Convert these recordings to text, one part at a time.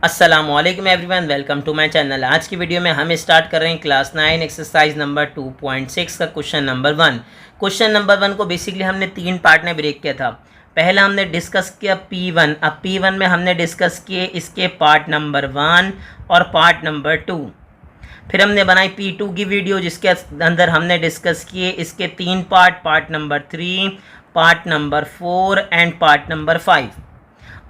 अस्सलामुअलैकुम everyone, welcome to my channel. आज की वीडियो में हम स्टार्ट कर रहे हैं क्लास 9 एक्सरसाइज नंबर 2.6 का क्वेश्चन नंबर 1। क्वेश्चन नंबर 1 को बेसिकली हमने 3 पार्ट में ब्रेक किया था। पहला हमने डिस्कस किया P1। अब P1 में हमने डिस्कस किए इसके पार्ट नंबर 1 और पार्ट नंबर 2। फिर हमने बनाई P2 की वीडियो जिसके अंदर हमने डिस्कस किए इसके 3 part number 3, part number 4 and part number 5।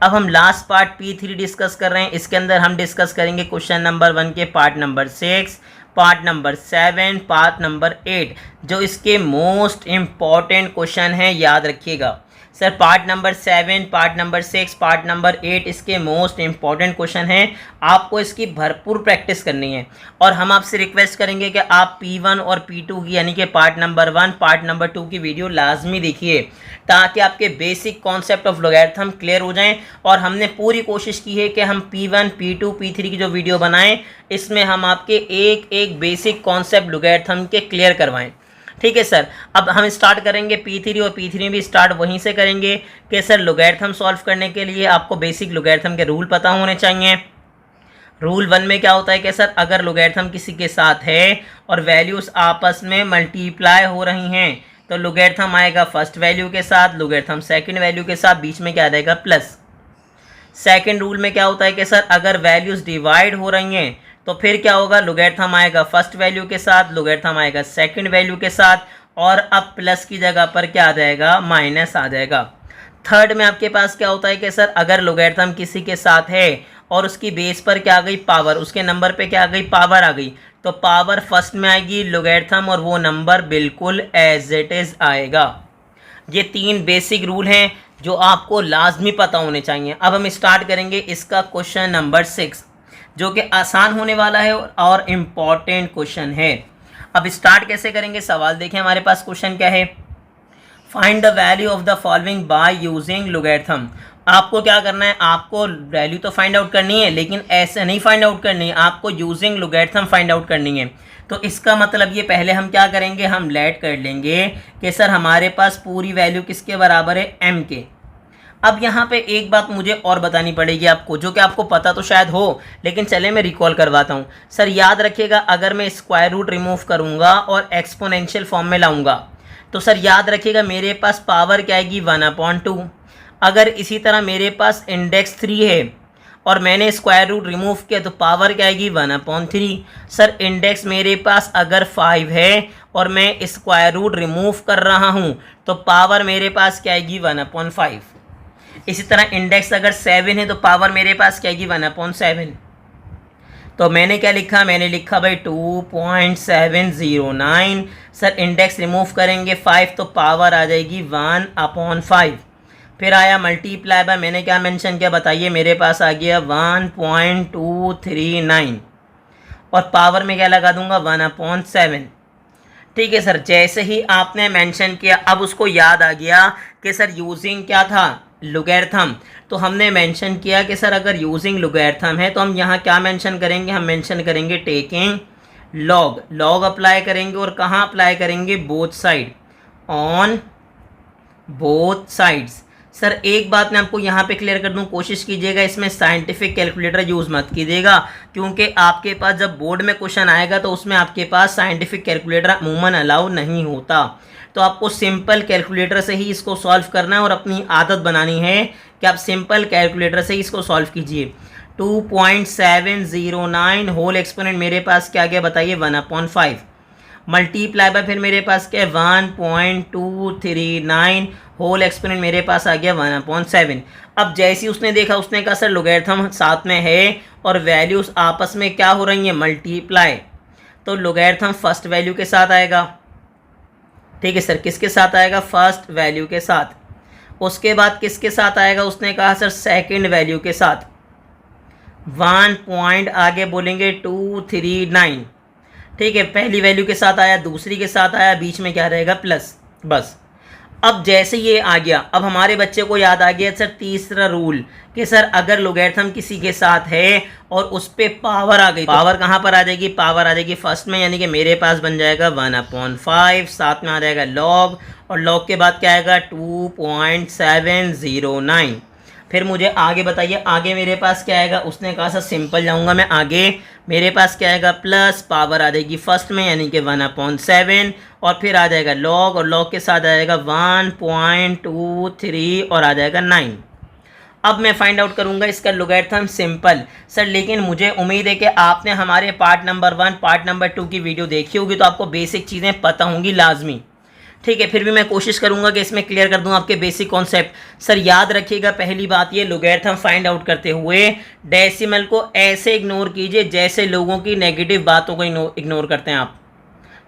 अब हम लास्ट पार्ट P3 डिस्कस कर रहे हैं। इसके अंदर हम डिस्कस करेंगे क्वेश्चन नंबर 1 के part number 6, part number 7, part number 8, जो इसके मोस्ट इम्पॉर्टेंट क्वेश्चन हैं, याद रखिएगा। Sir part number 7, part number 6, part number 8 इसके मोस्ट इम्पॉर्टेंट क्वेश्चन हैं। आपको इसकी भरपूर प्रैक्टिस करनी है और हम आपसे रिक्वेस्ट करेंगे कि आप P1 और P2 की यानी कि पार्ट नंबर 1, पार्ट नंबर 2 की वीडियो लाजमी देखिए ताकि आपके basic concept of logarithm clear हो जाएं। और हमने पूरी कोशिश की है कि हम P1, P2, P3 की जो वीडियो बनाएं इसमें हम आपके एक एक बेसिक कॉन्सेप्ट लॉगरिथम के क्लियर करवाएं। ठीक है सर। अब हम स्टार्ट करेंगे P3 और P3 भी स्टार्ट वहीं से करेंगे कि सर लॉगरिथम सॉल्व करने के लिए आपको बेसिक लॉगरिथम के रूल पता होने चाहिए। रूल 1 में क्या होता है कि सर अगर लॉगरिथम किसी के साथ है और वैल्यूज़ आपस में मल्टीप्लाई हो रही हैं तो लॉगरिथम आएगा फर्स्ट वैल्यू के साथ, लॉगरिथम सेकंड वैल्यू के साथ, बीच में क्या आ जाएगा प्लस। सेकंड रूल में क्या होता है कि सर अगर वैल्यूज़ डिवाइड हो रही हैं तो फिर क्या होगा, लॉगरिथम आएगा फर्स्ट वैल्यू के साथ, लॉगरिथम आएगा सेकंड वैल्यू के साथ, और अब प्लस की जगह पर क्या आ जाएगा, माइनस आ जाएगा। थर्ड में आपके पास क्या होता है कि सर अगर लॉगरिथम किसी के साथ है और उसकी बेस पर क्या आ गई, पावर, उसके नंबर पे क्या आ गई, पावर आ गई, तो पावर फर्स्ट में आएगी लॉगरिथम और वो नंबर बिल्कुल एज इट इज़ आएगा। ये 3 बेसिक रूल हैं जो आपको लाजमी पता होने चाहिए। अब हम स्टार्ट करेंगे इसका क्वेश्चन नंबर 6 जो कि आसान होने वाला है और इम्पॉर्टेंट क्वेश्चन है। अब स्टार्ट कैसे करेंगे, सवाल देखें हमारे पास क्वेश्चन क्या है। Find the value of the following by using logarithm. आपको क्या करना है, आपको वैल्यू तो फाइंड आउट करनी है लेकिन ऐसे नहीं फाइंड आउट करनी है, आपको यूजिंग लॉगरिथम फाइंड आउट करनी है। तो इसका मतलब ये पहले हम क्या करेंगे, हम लेट कर लेंगे कि सर हमारे पास पूरी वैल्यू किसके बराबर है, m के। अब यहाँ पे एक बात मुझे और बतानी पड़ेगी आपको, जो कि आपको पता तो शायद हो लेकिन चले मैं रिकॉल करवाता हूँ। सर याद रखिएगा अगर मैं स्क्वायर रूट रिमूव करूँगा और एक्सपोनेंशियल फॉर्म में लाऊंगा तो सर याद रखिएगा मेरे पास पावर क्या आएगी, 1/2। अगर इसी तरह मेरे पास इंडेक्स 3 है और मैंने स्क्वायर रूट रिमूव किया तो पावर क्या आएगी, 1/3। सर इंडेक्स मेरे पास अगर 5 है और मैं स्क्वायर रूट रिमूव कर रहा हूँ तो पावर मेरे पास क्या आएगी, 1/5। इसी तरह इंडेक्स अगर 7 है तो पावर मेरे पास क्या आएगी, 1/7। तो मैंने क्या लिखा, मैंने लिखा भाई 2.709। सर इंडेक्स रिमूव करेंगे 5 तो पावर आ जाएगी 1/5। फिर आया मल्टीप्लाई बाय, मैंने क्या मेंशन किया बताइए, मेरे पास आ गया 1.239 और पावर में क्या लगा दूंगा, 1/7। ठीक है सर। जैसे ही आपने मेंशन किया अब उसको याद आ गया कि सर यूजिंग क्या था, लॉगरिथम। तो हमने मेंशन किया कि सर अगर यूजिंग लॉगरिथम है तो हम यहाँ क्या मेंशन करेंगे, हम मेंशन करेंगे टेकिंग लॉग। लॉग अप्लाई करेंगे और कहाँ अप्लाई करेंगे, both side, on both sides. Sir एक बात मैं आपको यहाँ पे क्लियर कर दूँ, कोशिश कीजिएगा इसमें साइंटिफिक कैलकुलेटर यूज़ मत कीजिएगा क्योंकि आपके पास जब बोर्ड में क्वेश्चन आएगा तो उसमें आपके पास साइंटिफिक कैलकुलेटर अमूमन अलाउ नहीं होता। तो आपको सिंपल कैलकुलेटर से ही इसको सॉल्व करना है और अपनी आदत बनानी है कि आप सिंपल कैलकुलेटर से ही इसको सॉल्व कीजिए। 2.709 होल एक्सपोनेंट मेरे पास क्या गया बताइए, 1/5। मल्टीप्लाई बाय फिर मेरे पास क्या है, 1.239 होल एक्सपोनेंट मेरे पास आ गया 1/7। अब जैसे ही उसने देखा उसने कहा सर लॉगरिथम साथ में है और वैल्यूज़ आपस में क्या हो रही हैं, मल्टीप्लाई, तो लॉगरिथम फर्स्ट वैल्यू के साथ आएगा। ठीक है सर, किसके साथ आएगा, फर्स्ट वैल्यू के साथ। उसके बाद किसके साथ आएगा, उसने कहा सर सेकंड वैल्यू के साथ। 1 पॉइंट आगे बोलेंगे 239। ठीक है, पहली वैल्यू के साथ आया, दूसरी के साथ आया, बीच में क्या रहेगा, प्लस। बस अब जैसे ये आ गया अब हमारे बच्चे को याद आ गया सर तीसरा रूल कि सर अगर लॉगरिथम किसी के साथ है और उस पर पावर आ गई, पावर कहाँ पर आ जाएगी, पावर आ जाएगी फर्स्ट में, यानी कि मेरे पास बन जाएगा 1/5, साथ में आ जाएगा लॉग और लॉग के बाद क्या आएगा 2.709। फिर मुझे आगे बताइए, आगे मेरे पास क्या आएगा, उसने कहा सर सिंपल जाऊंगा मैं आगे, मेरे पास क्या आएगा प्लस पावर आ जाएगी फर्स्ट में यानी कि 1/7 और फिर आ जाएगा लॉग और लॉग के साथ आ जाएगा 1.23 और आ जाएगा 9। अब मैं फाइंड आउट करूंगा इसका लोगैरिथम सिंपल। सर लेकिन मुझे उम्मीद है कि आपने हमारे पार्ट नंबर 1 पार्ट नंबर 2 की वीडियो देखी होगी तो आपको बेसिक चीज़ें पता होंगी लाजमी। ठीक है, फिर भी मैं कोशिश करूंगा कि इसमें क्लियर कर दूं आपके बेसिक कॉन्सेप्ट। सर याद रखिएगा पहली बात ये, लोगैरिथम फाइंड आउट करते हुए डेसिमल को ऐसे इग्नोर कीजिए जैसे लोगों की नेगेटिव बातों को इग्नोर करते हैं आप।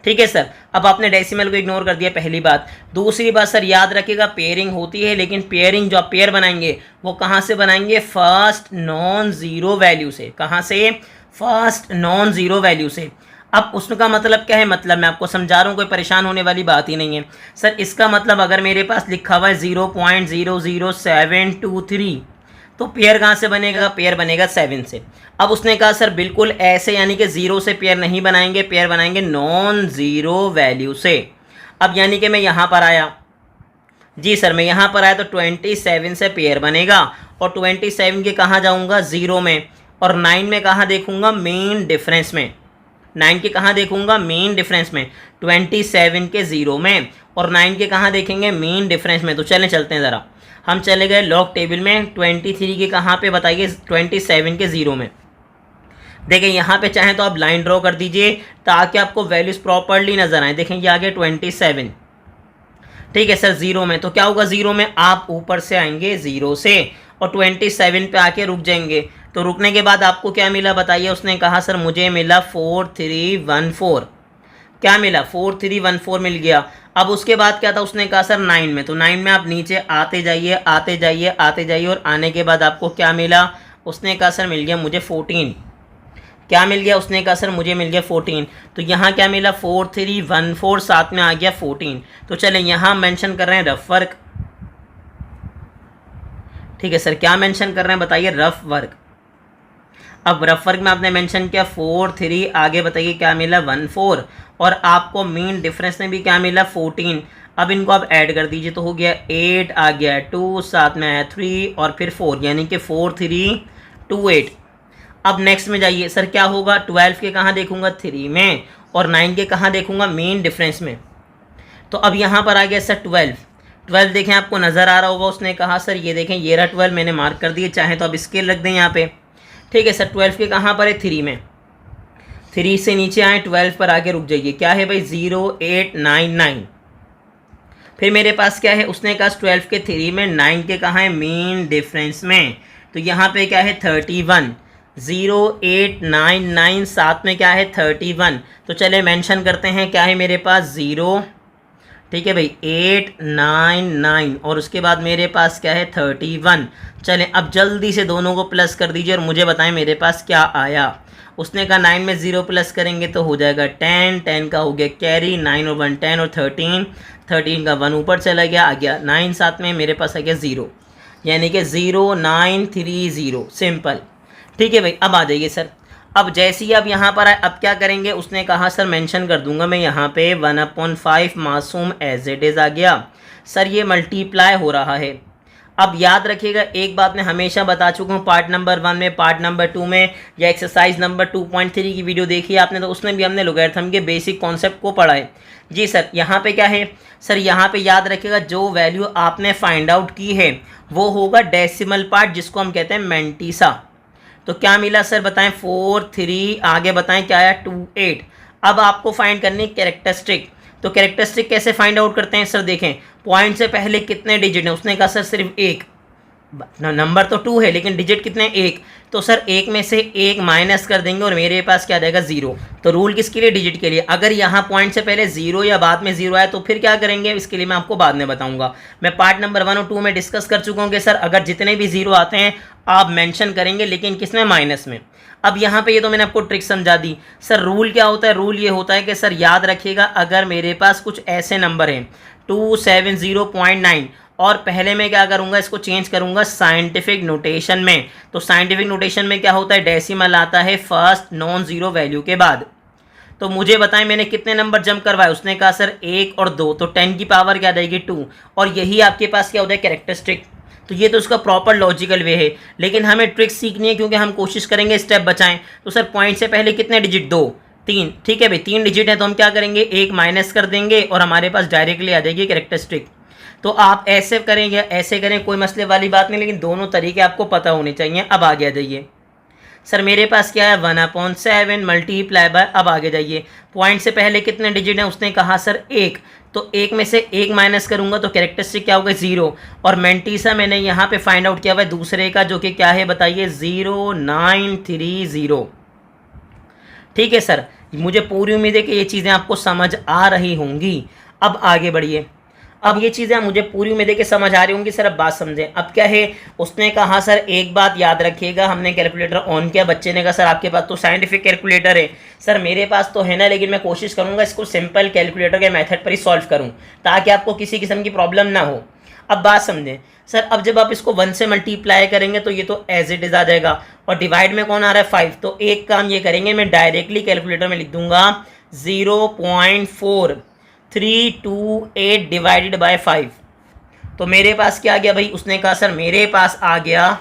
ठीक है सर, अब आपने डेसिमल को इग्नोर कर दिया पहली बात। दूसरी बात सर याद रखिएगा पेयरिंग होती है, लेकिन पेयरिंग जो आप पेयर बनाएंगे वो कहाँ से बनाएंगे, फर्स्ट नॉन ज़ीरो वैल्यू से। कहाँ से, फर्स्ट नॉन ज़ीरो वैल्यू से। अब उसका मतलब क्या है, मतलब मैं आपको समझा रहा हूँ, कोई परेशान होने वाली बात ही नहीं है। सर इसका मतलब अगर मेरे पास लिखा हुआ है 0.00723 तो पेयर कहाँ से बनेगा, पेयर बनेगा 7 से। अब उसने कहा सर बिल्कुल ऐसे यानी कि 0 से पेयर नहीं बनाएंगे, पेयर बनाएंगे नॉन ज़ीरो वैल्यू से। अब यानी कि मैं यहाँ पर आया, जी सर मैं यहाँ पर आया तो 27 से पेयर बनेगा और 27 के कहाँ जाऊँगा, 0 में, और 9 में कहाँ देखूँगा, मेन डिफरेंस में। 9 के कहाँ देखूँगा, मेन डिफरेंस में। 27 के 0 में और 9 के कहाँ देखेंगे, मेन डिफरेंस में। तो चलें चलते हैं ज़रा, हम चले गए लॉग टेबल में। 23 के कहाँ पे बताइए, 27 के 0 में। देखिए यहाँ पे चाहें तो आप लाइन ड्रॉ कर दीजिए ताकि आपको वैल्यूज़ प्रॉपरली नज़र आए। देखें ये आ गया 27, ठीक है सर 0 में। तो क्या होगा 0 में, आप ऊपर से आएंगे 0 से और 27 पे आके रुक जाएंगे। तो रुकने के बाद आपको क्या मिला बताइए, उसने कहा सर मुझे मिला 4314। क्या मिला, 4314 मिल गया। अब उसके बाद क्या था, उसने कहा सर 9 में। तो 9 में आप नीचे आते जाइए आते जाइए आते जाइए और आने के बाद आपको क्या मिला, उसने कहा सर मिल गया मुझे 14। क्या मिल गया, उसने कहा सर मुझे मिल गया 14। तो यहाँ क्या मिला 4314, साथ में आ गया 14। तो चलें यहाँ मेंशन कर रहे हैं रफ वर्क। ठीक है सर, क्या मेंशन कर रहे हैं बताइए, रफ वर्क। अब रफ वर्क में आपने मेंशन किया 43, आगे बताइए क्या मिला 14 और आपको मीन डिफरेंस में भी क्या मिला 14। अब इनको आप ऐड कर दीजिए तो हो गया 8, आ गया 2, साथ में आया 3 और फिर 4 यानी कि 4328। अब नेक्स्ट में जाइए, सर क्या होगा, 12 के कहाँ देखूंगा, 3 में, और 9 के कहाँ देखूंगा, मेन डिफरेंस में। तो अब यहाँ पर आ गया सर 12 देखें आपको नज़र आ रहा होगा। उसने कहा सर ये देखें ये रहा 12, मैंने मार्क कर दिए, चाहे तो आप स्केल रख दें यहाँ पे। ठीक है सर 12 के कहाँ पर है, 3 में। 3 से नीचे आए 12 पर आके रुक जाइए, क्या है भाई 0899। फिर मेरे पास क्या है, उसने कहा 12 के 3 में, 9 के कहाँ है, मेन डिफरेंस में। तो यहाँ पे क्या है 31, 0899 साथ में क्या है 31। तो चले मेंशन करते हैं क्या है मेरे पास 0, ठीक है भाई 899 और उसके बाद मेरे पास क्या है 31। चलें अब जल्दी से दोनों को प्लस कर दीजिए और मुझे बताएं मेरे पास क्या आया। उसने कहा 9 में 0 प्लस करेंगे तो हो जाएगा 10, 10 का हो गया कैरी, 9 और 1 10 और 13, 13 का 1 ऊपर चला गया, आ गया 9, साथ में मेरे पास आ गया 0 यानी कि 0930 सिंपल। ठीक है भाई, अब आ जाइए सर। अब जैसे ही आप यहाँ पर आए, अब क्या करेंगे, उसने कहा सर मेंशन कर दूंगा मैं यहाँ पे 1/5 मासूम एज इट इज़ आ गया। सर ये मल्टीप्लाई हो रहा है। अब याद रखिएगा एक बात मैं हमेशा बता चुका हूँ, पार्ट नंबर 1 में, पार्ट नंबर 2 में, या एक्सरसाइज नंबर 2.3 की वीडियो देखी आपने तो उसमें भी हमने लोगैरिथम के बेसिक कॉन्सेप्ट को पढ़ा है। जी सर, यहाँ पे क्या है सर, यहाँ पे याद रखिएगा जो वैल्यू आपने फाइंड आउट की है वो होगा डेसिमल पार्ट, जिसको हम कहते हैं मैंटीसा। तो क्या मिला सर बताएं 43, आगे बताएं क्या आया 28। अब आपको फाइंड करनी कैरेक्टरिस्टिक। तो कैरेक्टरिस्टिक कैसे फाइंड आउट करते हैं सर, देखें पॉइंट से पहले कितने डिजिट हैं। उसने कहा सर सिर्फ एक, नंबर तो 2 है लेकिन डिजिट कितने, 1। तो सर 1 में से 1 माइनस कर देंगे और मेरे पास क्या आ जाएगा 0। तो रूल किसके लिए, डिजिट के लिए। अगर यहाँ पॉइंट से पहले 0 या बाद में 0 आया तो फिर क्या करेंगे, इसके लिए मैं आपको बाद में बताऊंगा। मैं पार्ट नंबर 1 और 2 में डिस्कस कर चुका हूँ कि सर अगर जितने भी 0 आते हैं आप मेंशन करेंगे, लेकिन किसमें, माइनस में। अब यहाँ पे ये तो मैंने आपको ट्रिक समझा दी। सर रूल क्या होता है, रूल ये होता है कि सर याद रखिएगा अगर मेरे पास कुछ ऐसे नंबर हैं 270.9 और पहले मैं क्या करूँगा, इसको चेंज करूँगा साइंटिफिक नोटेशन में। तो साइंटिफिक नोटेशन में क्या होता है, डेसिमल आता है फर्स्ट नॉन ज़ीरो वैल्यू के बाद। तो मुझे बताएं मैंने कितने नंबर जंप करवाए। उसने कहा सर 1 और 2, तो 10 की पावर क्या आ जाएगी 2। और यही आपके पास क्या होता है कैरेक्टरिस्टिक। तो ये तो उसका प्रॉपर लॉजिकल वे है, लेकिन हमें ट्रिक सीखनी है क्योंकि हम कोशिश करेंगे स्टेप बचाएं। तो सर पॉइंट से पहले कितने डिजिट, 2 3, ठीक है भाई 3 डिजिट है, तो हम क्या करेंगे, एक माइनस कर देंगे और हमारे पास डायरेक्टली आ जाएगी कैरेक्टरिस्टिक। तो आप ऐसे करें या ऐसे करें कोई मसले वाली बात नहीं, लेकिन दोनों तरीके आपको पता होने चाहिए। अब आगे आ जाइए सर, मेरे पास क्या है 1/7 मल्टीप्लाई बाय, अब आगे जाइए, पॉइंट से पहले कितने डिजिट हैं, उसने कहा सर 1, तो एक में से एक माइनस करूंगा तो कैरेक्टरिस्टिक क्या होगा, 0। और मेंटीसा मैंने यहाँ पे फाइंड आउट किया हुआ है दूसरे का, जो कि क्या है बताइए, 0930। ठीक है सर, मुझे पूरी उम्मीद है कि ये चीज़ें आपको समझ आ रही होंगी। अब आगे बढ़िए, अब ये चीज़ें मुझे पूरी उम्मीद है कि समझ आ रही होंगी। सर अब बात समझें, अब क्या है, उसने कहा सर एक बात याद रखिएगा, हमने कैलकुलेटर ऑन किया, बच्चे ने कहा सर आपके पास तो साइंटिफिक कैलकुलेटर है। सर मेरे पास तो है ना, लेकिन मैं कोशिश करूंगा इसको सिंपल कैलकुलेटर के मेथड पर ही सॉल्व करूं ताकि आपको किसी किस्म की प्रॉब्लम ना हो। अब बात समझें सर, अब जब आप इसको 1 से मल्टीप्लाई करेंगे तो ये तो एज इट इज आ जाएगा, और डिवाइड में कौन आ रहा है, 5। तो एक काम ये करेंगे, मैं डायरेक्टली कैलकुलेटर में लिख दूंगा 0.4328 डिवाइडेड बाय 5। तो मेरे पास क्या आ गया भाई, उसने कहा सर मेरे पास आ गया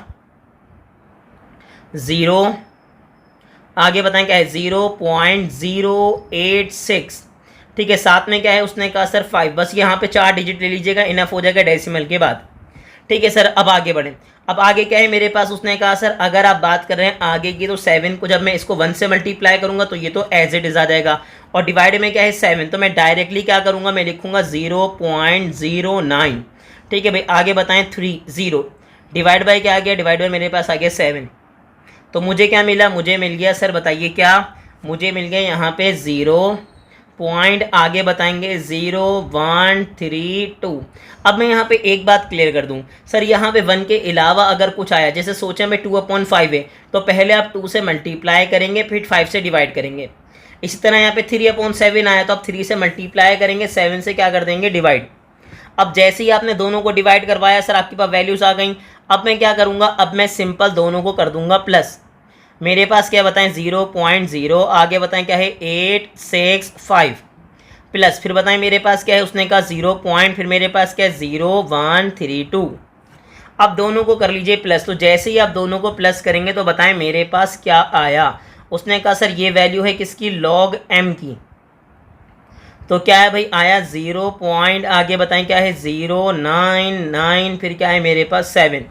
0, आगे बताएं क्या है, 0.086। ठीक है, साथ में क्या है, उसने कहा सर 5। बस यहाँ पे 4 डिजिट ले लीजिएगा, इनफ हो जाएगा डेसिमल के बाद। ठीक है सर, अब आगे बढ़ें। अब आगे क्या है मेरे पास, उसने कहा सर अगर आप बात कर रहे हैं आगे की, तो 7 को जब मैं इसको 1 से मल्टीप्लाई करूंगा तो ये तो एज इट इज आ जाएगा, और डिवाइड में क्या है 7, तो मैं डायरेक्टली क्या करूंगा, मैं लिखूंगा 0.09। ठीक है भाई, आगे बताएं 0 डिवाइड बाई क्या आ गया, डिवाइड बाई मेरे पास आ गया 7। तो मुझे क्या मिला, मुझे मिल गया सर बताइए क्या, मुझे मिल गया यहाँ पे 0 पॉइंट, आगे बताएंगे 0132। अब मैं यहाँ पे एक बात क्लियर कर दूँ सर, यहाँ पे 1 के अलावा अगर कुछ आया, जैसे सोचें मैं 2/5 है, तो पहले आप 2 से मल्टीप्लाई करेंगे फिर 5 से डिवाइड करेंगे। इसी तरह यहाँ पे 3/7 आया, तो आप 3 से मल्टीप्लाई करेंगे, 7 से क्या कर देंगे, डिवाइड। अब जैसे ही आपने दोनों को डिवाइड करवाया सर, आपके पास वैल्यूज आ गई। अब मैं क्या करूँगा, अब मैं सिंपल दोनों को कर दूंगा प्लस। मेरे पास क्या बताएं 0.0, आगे बताएं क्या है 865 प्लस, फिर बताएं मेरे पास क्या है, उसने कहा 0 पॉइंट, फिर मेरे पास क्या है 0132। अब दोनों को कर लीजिए प्लस। तो जैसे ही आप दोनों को प्लस करेंगे तो बताएं मेरे पास क्या आया, उसने कहा सर ये वैल्यू है किसकी, log m की। तो क्या है भाई, आया 0 पॉइंट, आगे बताएं क्या है 099, फिर क्या है मेरे पास 7।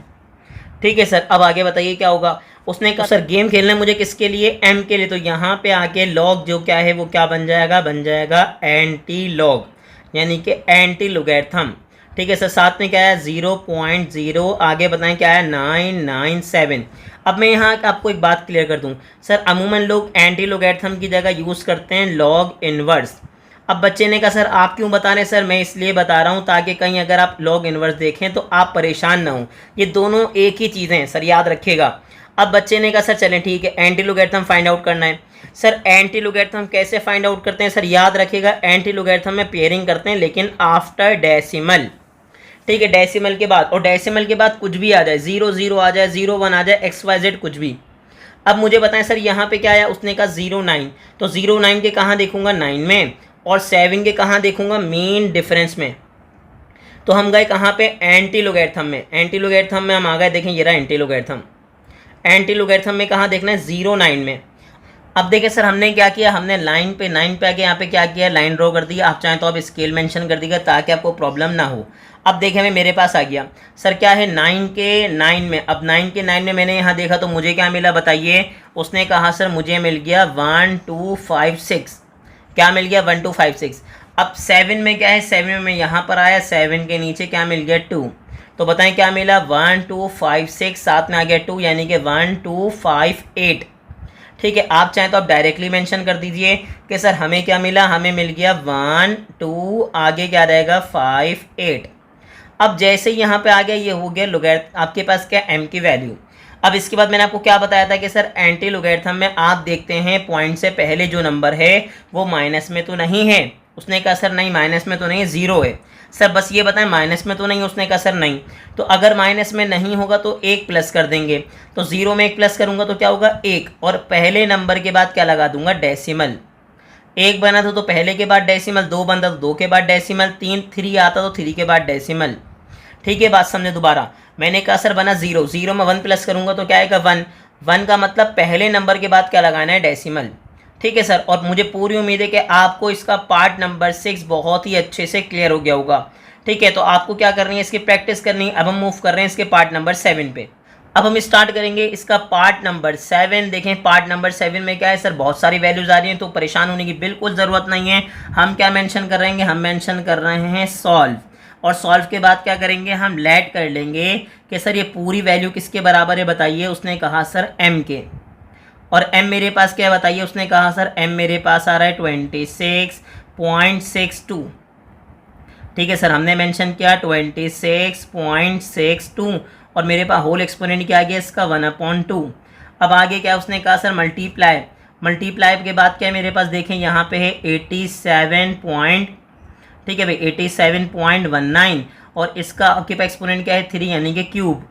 ठीक है सर, अब आगे बताइए क्या होगा। उसने कहा सर गेम खेलना है मुझे किसके लिए, m के लिए, तो यहाँ पे आके log जो क्या है वो क्या बन जाएगा, बन जाएगा एंटी लॉग, यानी कि एंटी लोगैरिथम। ठीक है सर, साथ में क्या है 0.0, आगे बताएं क्या है 997। अब मैं यहाँ आपको एक बात क्लियर कर दूँ सर, अमूमन लोग एंटी लोगैरिथम की जगह यूज़ करते हैं लॉग इनवर्स। अब बच्चे ने कहा सर आप क्यों बता रहे हैं, सर मैं इसलिए बता रहा हूँ ताकि कहीं अगर आप लॉग इनवर्स देखें तो आप परेशान ना हो, ये दोनों एक ही चीज़ें हैं सर, याद रखिएगा। अब बच्चे ने कहा सर चलें ठीक है, एंटी लोगैरिथम फाइंड आउट करना है। सर एंटी लोगैरिथम कैसे फाइंड आउट करते हैं, सर याद रखिएगा एंटी लोगैरिथम में पेयरिंग करते हैं, लेकिन आफ्टर डेसिमल। ठीक है, डेसिमल के बाद, और डेसिमल के बाद कुछ भी आ जाए, 0 आ जाए, 01 आ जाए, XYZ कुछ भी। अब मुझे बताएं सर यहाँ पे क्या आया, उसने कहा 09, तो 09 के कहाँ देखूंगा, 9 में, और 7 के कहाँ देखूंगा, मेन डिफरेंस में। तो हम गए कहाँ पे, एंटी लोगैरिथम में। एंटी लोगैरिथम में हम आ गए, देखें ये रहा एंटी लोगैरिथम। एंटी लोगैरिथम में कहाँ देखना है, 09 में। अब देखिए सर हमने क्या किया, हमने लाइन पे 9 पे आके यहाँ पे क्या किया, लाइन ड्रॉ कर दिया। आप चाहें तो आप स्केल मेंशन कर दीजिएगा ताकि आपको प्रॉब्लम ना हो। अब देखें मेरे पास आ गया सर क्या है 9 के 9 में। अब 9 के 9 में मैंने यहाँ देखा तो मुझे क्या मिला बताइए, उसने कहा सर मुझे मिल गया 1256। क्या मिल गया, 1256। अब 7 में क्या है, 7 में मैं यहाँ पर आया, 7 के नीचे क्या मिल गया 2, तो बताएं क्या मिला 1256, साथ में आ गया 2, यानी कि 1258। ठीक है, आप चाहें तो आप डायरेक्टली मेंशन कर दीजिए कि सर हमें क्या मिला, हमें मिल गया 12, आगे क्या रहेगा 58। अब जैसे ही यहाँ पे आ गया, ये हो गया लोगैरिथम, आपके पास क्या m की वैल्यू। अब इसके बाद मैंने आपको क्या बताया था कि सर एंटी लोगैरिथम में आप देखते हैं पॉइंट से पहले जो नंबर है वो माइनस में तो नहीं है। उसने कहा सर नहीं माइनस में तो नहीं है, 0 है। सर बस ये बताएं माइनस में तो नहीं, उसने कहा सर नहीं। तो अगर माइनस में नहीं होगा तो 1 प्लस कर देंगे, तो 0 में 1 प्लस करूंगा तो क्या होगा 1, और पहले नंबर के बाद क्या लगा दूंगा, डेसिमल। 1 बना था तो पहले के बाद डेसिमल, 2 बनता तो 2 के बाद डेसिमल, 3 आता तो 3 के बाद डेसिमल। ठीक है, बात समझे दोबारा। मैंने कहा सर बना 0, 0 में 1 प्लस करूंगा तो क्या आएगा 1, 1 का मतलब पहले नंबर के बाद क्या लगाना है, डेसिमल। ठीक है सर, और मुझे पूरी उम्मीद है कि आपको इसका पार्ट नंबर 6 बहुत ही अच्छे से क्लियर हो गया होगा। ठीक है, तो आपको क्या करनी है, इसकी प्रैक्टिस करनी है। अब हम मूव कर रहे हैं इसके पार्ट नंबर 7 पे। अब हम स्टार्ट करेंगे इसका पार्ट नंबर 7। देखें पार्ट नंबर 7 में क्या है सर, बहुत सारी वैल्यूज आ रही हैं, तो परेशान होने की बिल्कुल ज़रूरत नहीं है। हम क्या मेंशन कर रहे हैं, हम मेंशन कर रहे हैं सॉल्व, और सॉल्व के बाद क्या करेंगे, हम लेट कर लेंगे कि सर ये पूरी वैल्यू किसके बराबर है बताइए। उसने कहा सर m के, और m मेरे पास क्या है बताइए। उसने कहा सर m मेरे पास आ रहा है 26.62। ठीक है सर, हमने मेंशन किया 26.62, और मेरे पास होल एक्सपोनेंट क्या आ गया इसका 1/2। अब आगे क्या उसने कहा सर मल्टीप्लाई, मल्टीप्लाई के बाद क्या है मेरे पास, देखें यहाँ पे है 87 ठीक है भाई 87.19, और इसका आपके पास एक्सपोनेंट क्या है 3 यानी कि क्यूब।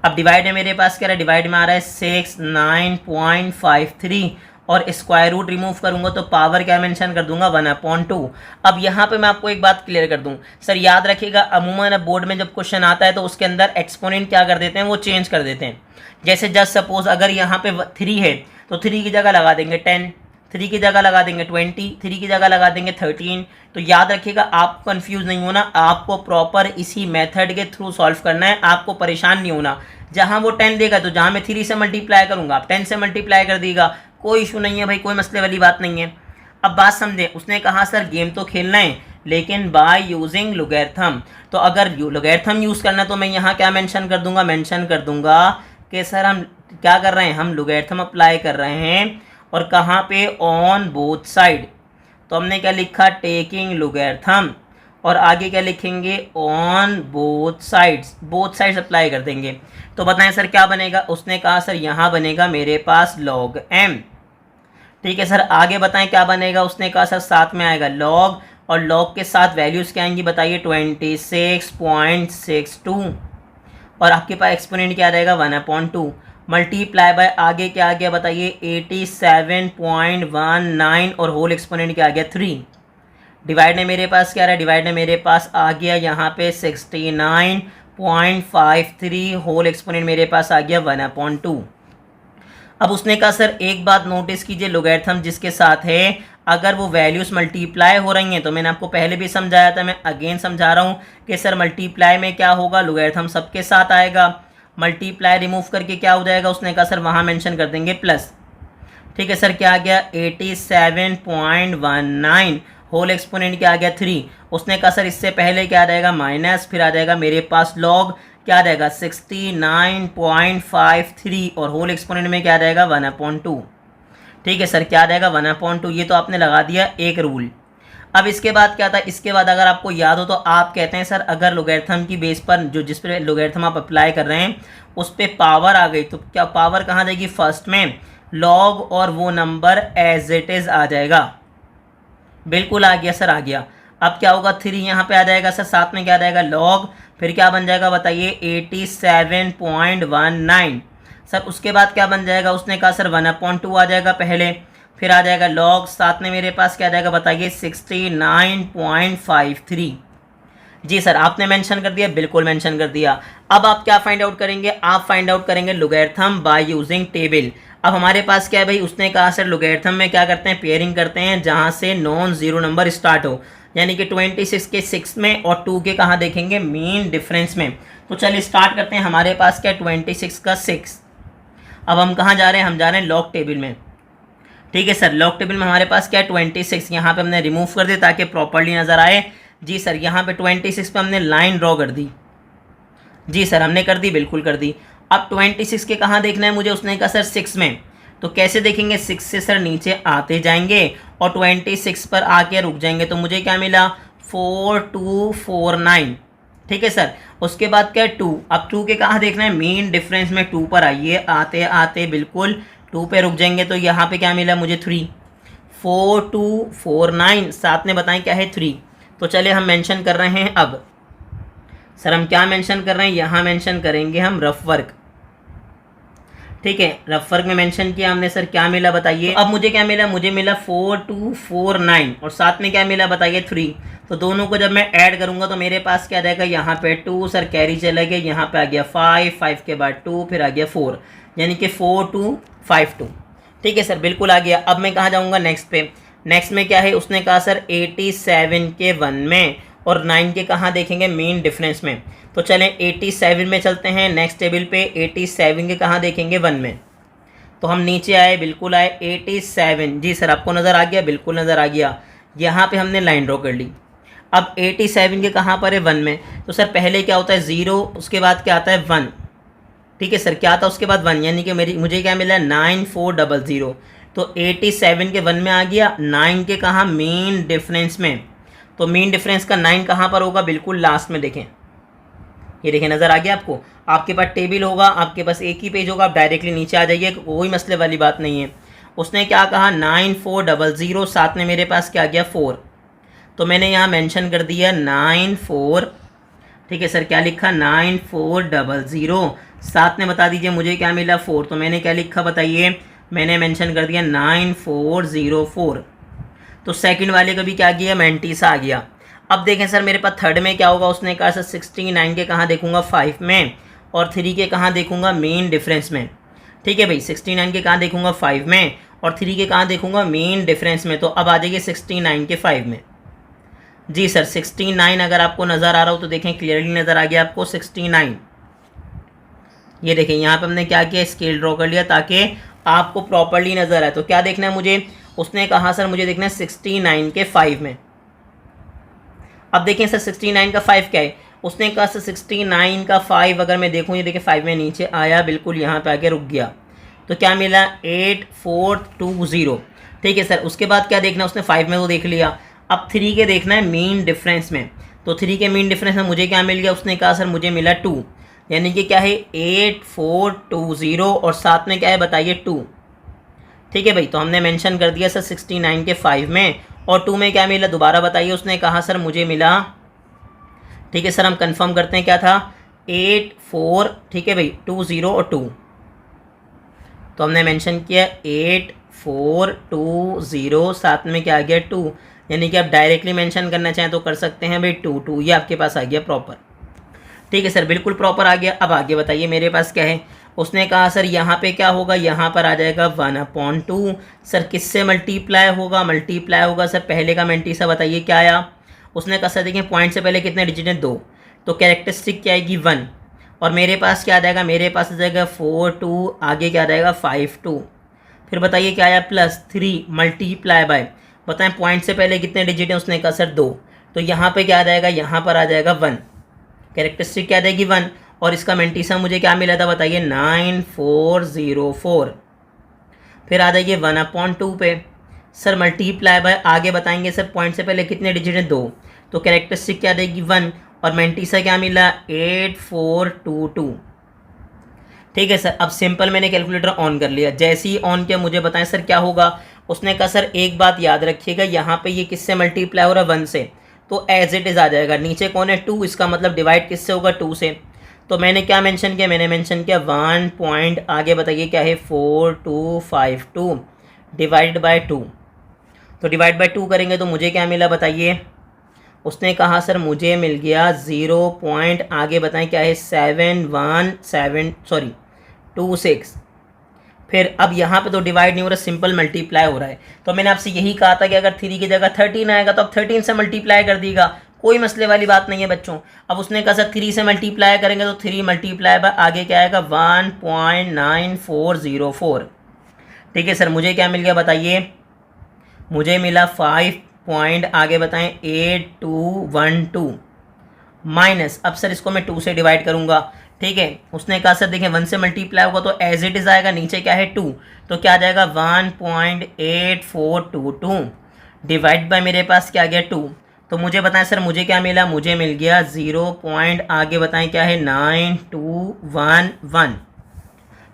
अब डिवाइड है मेरे पास क्या रहा है, डिवाइड में आ रहा है 69.53, और स्क्वायर रूट रिमूव करूंगा तो पावर क्या मेंशन कर दूंगा 1/2। अब यहाँ पे मैं आपको एक बात क्लियर कर दूं सर, याद रखिएगा अमूमन अब बोर्ड में जब क्वेश्चन आता है तो उसके अंदर एक्सपोनेंट क्या कर देते हैं, वो चेंज कर देते हैं। जैसे जस्ट सपोज अगर यहाँ पे 3 है तो 3 की जगह लगा देंगे 10, 3 की जगह लगा देंगे 20, 3 की जगह लगा देंगे 13। तो याद रखिएगा आपको कंफ्यूज नहीं होना, आपको प्रॉपर इसी मेथड के थ्रू सॉल्व करना है, आपको परेशान नहीं होना। जहाँ वो 10 देगा तो जहाँ मैं 3 से मल्टीप्लाई करूँगा आप 10 से मल्टीप्लाई कर देगा, कोई इशू नहीं है भाई, कोई मसले वाली बात नहीं है। अब बात समझे, उसने कहा सर गेम तो खेलना है लेकिन बाय यूजिंग लोगैरिथम। तो अगर लोगैरिथम यूज़ करना तो मैं यहाँ क्या मेंशन कर दूंगा, मेंशन कर दूंगा कि सर हम क्या कर रहे हैं, हम लोगैरिथम अप्लाई कर रहे हैं, और कहाँ पे, ऑन बोथ साइड। तो हमने क्या लिखा, टेकिंग लोगैरिथम, और आगे क्या लिखेंगे, on both sides, both sides apply कर देंगे। तो बताएं सर क्या बनेगा। उसने कहा सर यहाँ बनेगा मेरे पास log m। ठीक है सर, आगे बताएं क्या बनेगा। उसने कहा सर साथ में आएगा log, और log के साथ वैल्यूज़ क्या आएंगी बताइए 26.62, और आपके पास एक्सपोनेंट क्या रहेगा 1/2, मल्टीप्लाई बाय आगे क्या आ गया बताइए 87.19, और होल एक्सपोनेंट क्या आ गया 3। डिवाइड में मेरे पास क्या रहा है, डिवाइड में मेरे पास आ गया यहाँ पे 69.53, होल एक्सपोनेंट मेरे पास आ गया 1/2। अब उसने कहा सर एक बात नोटिस कीजिए, लोगैरिथम जिसके साथ है अगर वो वैल्यूज़ मल्टीप्लाई हो रही हैं, तो मैंने आपको पहले भी समझाया था, मैं अगेन समझा रहा हूँ कि सर मल्टीप्लाई में क्या होगा, लोगैरिथम सबके साथ आएगा, मल्टीप्लाई रिमूव करके क्या हो जाएगा। उसने कहा सर वहाँ मेंशन कर देंगे प्लस। ठीक है सर, क्या आ गया 87.19, होल एक्सपोनेंट क्या आ गया 3। उसने कहा सर इससे पहले क्या आ जाएगा माइनस, फिर आ जाएगा मेरे पास लॉग, क्या आ जाएगा 69.53, और होल एक्सपोनेंट में क्या आ जाएगा 1/2। ठीक है सर, क्या आ जाएगा 1/2। ये तो आपने लगा दिया एक रूल। अब इसके बाद क्या था, इसके बाद अगर आपको याद हो तो आप कहते हैं सर अगर लोगैरिथम की बेस पर जो जिस पर लोगैरिथम आप अप्लाई कर रहे हैं उस पर पावर आ गई तो क्या पावर कहाँ जाएगी, फर्स्ट में लॉग, और वो नंबर एज इट इज़ आ जाएगा। बिल्कुल आ गया सर, आ गया। अब क्या होगा 3 यहाँ पे आ जाएगा सर, साथ में क्या आ जाएगा लॉग, फिर क्या बन जाएगा बताइए 87.19। सर उसके बाद क्या बन जाएगा, उसने कहा सर 1/2 आ जाएगा पहले, फिर आ जाएगा लॉग, साथ में मेरे पास क्या आ जाएगा बताइए 69.53। जी सर आपने मेंशन कर दिया, बिल्कुल मेंशन कर दिया। अब आप क्या फाइंड आउट करेंगे, आप फाइंड आउट करेंगे लोगैरिथम बाय यूजिंग टेबल। अब हमारे पास क्या है भाई, उसने कहा सर लोगैरिथम में क्या करते हैं, पेयरिंग करते हैं जहां से नॉन जीरो नंबर स्टार्ट हो, यानी कि 26 के 6 में और 2 के कहाँ देखेंगे, मीन डिफरेंस में। तो चलिए स्टार्ट करते हैं। हमारे पास क्या 26 का 6। अब हम कहाँ जा रहे हैं, हम जा रहे हैं लॉग टेबल में। ठीक है सर, लॉग टेबल में हमारे पास क्या है 26, यहाँ पे हमने रिमूव कर दिया ताकि प्रॉपर्ली नज़र आए। जी सर, यहाँ पे 26 पे हमने लाइन ड्रॉ कर दी। जी सर हमने कर दी, बिल्कुल कर दी। अब 26 के कहाँ देखना है मुझे, उसने कहा सर 6 में। तो कैसे देखेंगे, 6 से सर नीचे आते जाएंगे और 26 पर आके रुक जाएंगे, तो मुझे क्या मिला 4249। ठीक है सर, उसके बाद क्या है 2। अब 2 के कहाँ देखना है, मेन डिफरेंस में 2 पर आइए, आते आते बिल्कुल 2 पे रुक जाएंगे, तो यहाँ पे क्या मिला मुझे 3। 4249, साथ में बताएं क्या है 3। तो चलिए हम मेंशन कर रहे हैं। अब सर हम क्या मेंशन कर रहे हैं, यहाँ मेंशन करेंगे हम रफ वर्क। ठीक है, रफ वर्क में मेंशन किया हमने। सर क्या मिला बताइए। अब मुझे क्या मिला, मुझे मिला 4249 और साथ में क्या मिला बताइए 3। तो दोनों को जब मैं ऐड करूंगा तो मेरे पास क्या रहेगा, यहाँ पे 2 सर कैरी चला गया, यहाँ पे आ गया 5 के बाद 2 फिर आ गया 4, यानी कि 4252। ठीक है सर, बिल्कुल आ गया। अब मैं कहाँ जाऊँगा, नेक्स्ट पे। नेक्स्ट में क्या है, उसने कहा सर 87 के 1 में और 9 के कहाँ देखेंगे, मेन डिफरेंस में। तो चलें 87 में चलते हैं, नेक्स्ट टेबल पे 87 के कहाँ देखेंगे, 1 में। तो हम नीचे आए, बिल्कुल आए 87। जी सर आपको नज़र आ गया, बिल्कुल नज़र आ गया। यहाँ पे हमने लाइन ड्रॉ कर ली। अब 87 के कहाँ पर है, 1 में। तो सर पहले क्या होता है 0, उसके बाद क्या आता है 1। ठीक है सर, क्या आता है उसके बाद 1, यानी कि मुझे क्या मिला 9400। तो 87 के 1 में आ गया, 9 के कहाँ, मेन डिफरेंस में। तो मेन डिफरेंस का 9 कहाँ पर होगा, बिल्कुल लास्ट में। देखें, ये देखें नज़र आ गया आपको। आपके पास टेबल होगा, आपके पास एक ही पेज होगा, आप डायरेक्टली नीचे आ जाइए, कोई मसले वाली बात नहीं है। उसने क्या कहा 9400, साथ में मेरे पास क्या गया 4। तो मैंने यहाँ मेंशन कर दिया 94। ठीक है सर, क्या लिखा 9400, साथ में बता दीजिए मुझे क्या मिला 4। तो मैंने क्या लिखा बताइए, मैंने मेंशन कर दिया 9404। तो सेकंड वाले का भी क्या किया, मैंटीसा आ गया। अब देखें सर मेरे पास थर्ड में क्या होगा, उसने कहा सर 69 के कहाँ देखूंगा, 5 में, और 3 के कहाँ देखूंगा, मेन डिफरेंस में। ठीक है भाई, 69 के कहाँ देखूंगा, 5 में, और 3 के कहाँ देखूंगा, मेन डिफरेंस में। तो अब आ जाइए 69 के 5 में। जी सर 69 अगर आपको नज़र आ रहा हो तो देखें, क्लियरली नज़र आ गया आपको 69। ये देखें यहाँ पे हमने क्या किया, स्केल ड्रॉ कर लिया ताकि आपको प्रॉपर्ली नज़र आए। तो क्या देखना है मुझे, उसने कहा सर मुझे देखना है 69 के 5 में। अब देखें सर 69 का 5 क्या है, उसने कहा सर 69 का 5 अगर मैं देखूँ, ये देखिए 5 में नीचे आया, बिल्कुल यहाँ पे आके रुक गया। तो क्या मिला 8420। ठीक है सर, उसके बाद क्या देखना, उसने 5 में तो देख लिया, अब 3 के देखना है मेन डिफरेंस में। तो 3 के मेन डिफरेंस में मुझे क्या मिल गया, उसने कहा सर मुझे मिला 2, यानी कि क्या है 8420 और साथ में क्या है बताइए 2। ठीक है भाई, तो हमने मेंशन कर दिया सर 69 के 5 में, और 2 में क्या मिला दोबारा बताइए। उसने कहा सर मुझे मिला, ठीक है सर हम कंफर्म करते हैं क्या था 84, ठीक है भाई 20 और 2। तो हमने मेंशन किया 8420, साथ में क्या आ गया 2, यानी कि आप डायरेक्टली मेंशन करना चाहें तो कर सकते हैं भाई 2 ये आपके पास आ गया प्रॉपर। ठीक है सर, बिल्कुल प्रॉपर आ गया। अब आगे बताइए मेरे पास क्या है। उसने कहा सर यहाँ पे क्या होगा, यहाँ पर आ जाएगा 1/2। सर किससे मल्टीप्लाई होगा, सर पहले का मेंटीसा बताइए क्या आया। उसने कहा सर देखिए पॉइंट से पहले कितने डिजिट हैं, 2, तो कैरेक्टरिस्टिक क्या आएगी 1, और मेरे पास क्या आ जाएगा, मेरे पास आ जाएगा 4/2, आगे क्या आ जाएगा 5/2। फिर बताइए क्या आया, +3 मल्टीप्लाई बाय, बताएं पॉइंट से पहले कितने डिजिट हैं। उसने कहा सर 2, तो यहाँ पे क्या आ जाएगा, यहाँ पर आ जाएगा 1, कैरेक्टरिस्टिक क्या आ जाएगी 1, और इसका मेंटीसा मुझे क्या मिला था बताइए 9404। फिर आ जाइए 1/2 पे, सर मल्टीप्लाई बाय, आगे बताएंगे सर पॉइंट से पहले कितने डिजिट हैं 2, तो कैरेक्टरिस्टिक क्या आ जाएगी 1, और मेंटीसा क्या मिला 8422। ठीक है सर, अब सिंपल मैंने कैलकुलेटर ऑन कर लिया, जैसे ही ऑन किया मुझे बताएं सर क्या होगा। उसने कहा सर एक बात याद रखिएगा, यहाँ पे ये किससे मल्टीप्लाई हो रहा है 1 से, तो एज इट इज़ आ जाएगा। नीचे कौन है 2, इसका मतलब डिवाइड किससे होगा 2 से। तो मैंने क्या मेंशन किया, मैंने मेंशन किया 1 पॉइंट, आगे बताइए क्या है 4252 डिवाइड बाय 2। तो डिवाइड बाय 2 करेंगे तो मुझे क्या मिला बताइए। उसने कहा सर मुझे मिल गया 0 पॉइंट, आगे बताएं क्या है 26। फिर अब यहाँ पे तो डिवाइड नहीं हो रहा, सिंपल मल्टीप्लाई हो रहा है। तो मैंने आपसे यही कहा था कि अगर 3 की जगह 13 आएगा तो अब 13 से मल्टीप्लाई कर दीजिएगा, कोई मसले वाली बात नहीं है बच्चों। अब उसने कहा सर 3 से मल्टीप्लाई करेंगे तो 3 मल्टीप्लाई बाय आगे क्या आएगा 1.9404। ठीक है सर, मुझे क्या मिल गया बताइए, मुझे मिला 5 पॉइंट, आगे बताएं 8212 माइनस, अब सर इसको मैं 2 से डिवाइड करूंगा। ठीक है, उसने कहा सर देखें 1 से मल्टीप्लाई होगा तो एज इट इज़ आएगा, नीचे क्या है 2, तो क्या आ जाएगा 1.8422 डिवाइड बाय मेरे पास क्या आ गया 2। तो मुझे बताएं सर मुझे क्या मिला, मुझे मिल गया 0 पॉइंट, आगे बताएं क्या है 9211।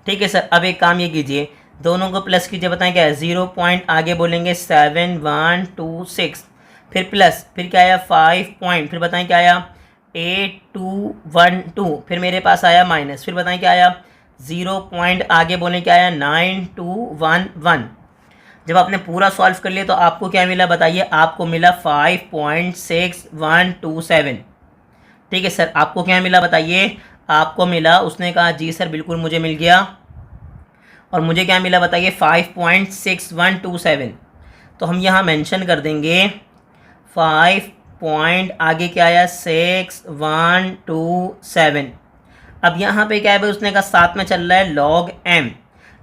ठीक है सर, अब एक काम ये कीजिए, दोनों को प्लस कीजिए, बताएं क्या है 0 पॉइंट, आगे बोलेंगे 7126, फिर प्लस, फिर क्या आया 5 पॉइंट, फिर बताएं क्या आया 8212, फिर मेरे पास आया माइनस, फिर बताएं क्या आया 0 पॉइंट आगे बोले क्या आया 9211। जब आपने पूरा सॉल्व कर लिया तो आपको क्या मिला बताइए, आपको मिला 5.6127। ठीक है सर, आपको क्या मिला बताइए, आपको मिला, उसने कहा जी सर बिल्कुल मुझे मिल गया, और मुझे क्या मिला बताइए 5.6127। तो हम यहाँ मेंशन कर देंगे 5 पॉइंट आगे क्या आया 6127। अब यहाँ पे क्या है भाई, उसने कहा साथ में चल रहा है log m,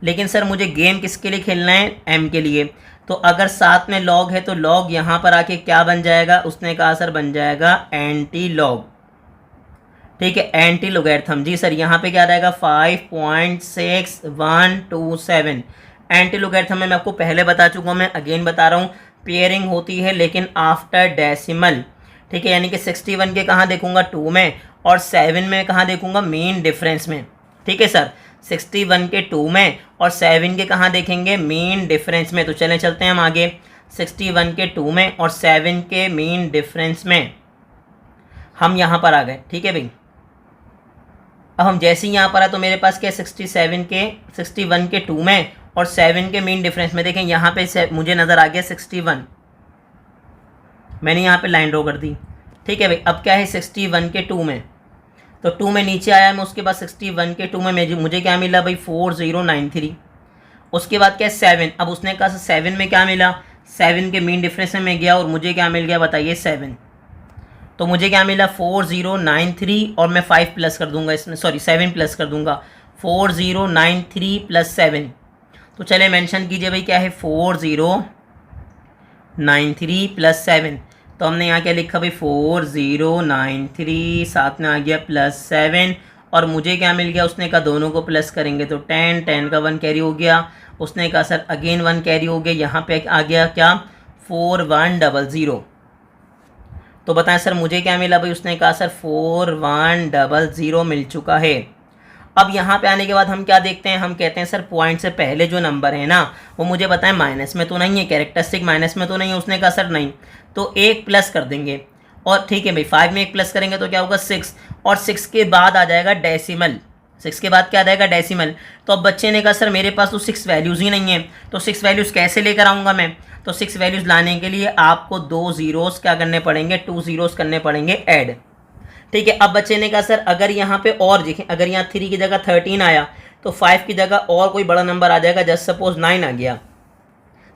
लेकिन सर मुझे गेम किसके लिए खेलना है, m के लिए। तो अगर साथ में log है तो log यहाँ पर आके क्या बन जाएगा, उसने कहा सर बन जाएगा एंटी लॉग। ठीक है, एंटी लोगैरिथम। जी सर यहाँ पे क्या रहेगा 5.6127। एंटी लोगैरिथम में मैं आपको पहले बता चुका हूँ, मैं अगेन बता रहा हूँ, पेयरिंग होती है लेकिन आफ्टर डेसिमल। ठीक है, यानी कि 61 के कहाँ देखूंगा 2 में, और 7 में कहाँ देखूंगा मीन डिफरेंस में। ठीक है सर, 61 के 2 में और 7 के कहाँ देखेंगे मीन डिफरेंस में। तो चलते हैं हम आगे, 61 के 2 में और 7 के मीन डिफरेंस में हम यहाँ पर आ गए। ठीक है भाई, अब हम जैसे ही यहाँ पर आए तो मेरे पास क्या 61 के 2 में और 7 के मीन डिफरेंस में देखें, यहाँ पे मुझे नज़र आ गया 61, मैंने यहाँ पे लाइन ड्रॉ कर दी। ठीक है भाई, अब क्या है 61 के 2 में, तो 2 में नीचे आया मैं, उसके बाद 61 के 2 में मुझे क्या मिला भाई 4093। उसके बाद क्या है 7, अब उसने कहा 7 में क्या मिला, 7 के मीन डिफरेंस में गया और मुझे क्या मिल गया बताइए 7। तो मुझे क्या मिला 4093 और मैं 5 प्लस कर दूंगा इसमें, सॉरी 7 प्लस कर दूंगा, 4093 प्लस 7। तो चले मेंशन कीजिए भाई क्या है 4093 प्लस 7। तो हमने यहाँ क्या लिखा भाई 4093, साथ में आ गया प्लस 7, और मुझे क्या मिल गया, उसने कहा दोनों को प्लस करेंगे तो 10, 10 का 1 कैरी हो गया। उसने कहा सर अगेन 1 कैरी हो गया, यहाँ पे आ गया क्या 4100। तो बताएं सर मुझे क्या मिला भाई, उसने कहा सर 4100 मिल चुका है। अब यहाँ पे आने के बाद हम क्या देखते हैं, हम कहते हैं सर पॉइंट से पहले जो नंबर है ना वो मुझे बताएं माइनस में तो नहीं है, कैरेक्टरिस्टिक माइनस में तो नहीं है। उसने कहा सर नहीं, तो 1 प्लस कर देंगे, और ठीक है भाई 5 में 1 प्लस करेंगे तो क्या होगा 6, और 6 के बाद आ जाएगा डेसिमल। 6 के बाद क्या आ जाएगा डेसिमल। तो अब बच्चे ने कहा सर मेरे पास तो 6 वैल्यूज़ ही नहीं है, तो 6 वैल्यूज़ कैसे लेकर आऊँगा मैं। तो 6 वैल्यूज़ लाने के लिए आपको 2 ज़ीरोज़ क्या करने पड़ेंगे, 2 ज़ीरोज़ करने पड़ेंगे ऐड। ठीक है, अब बच्चे ने कहा सर अगर यहाँ पे और देखें, अगर यहाँ 3 की जगह 13 आया तो 5 की जगह और कोई बड़ा नंबर आ जाएगा, जस्ट सपोज 9 आ गया,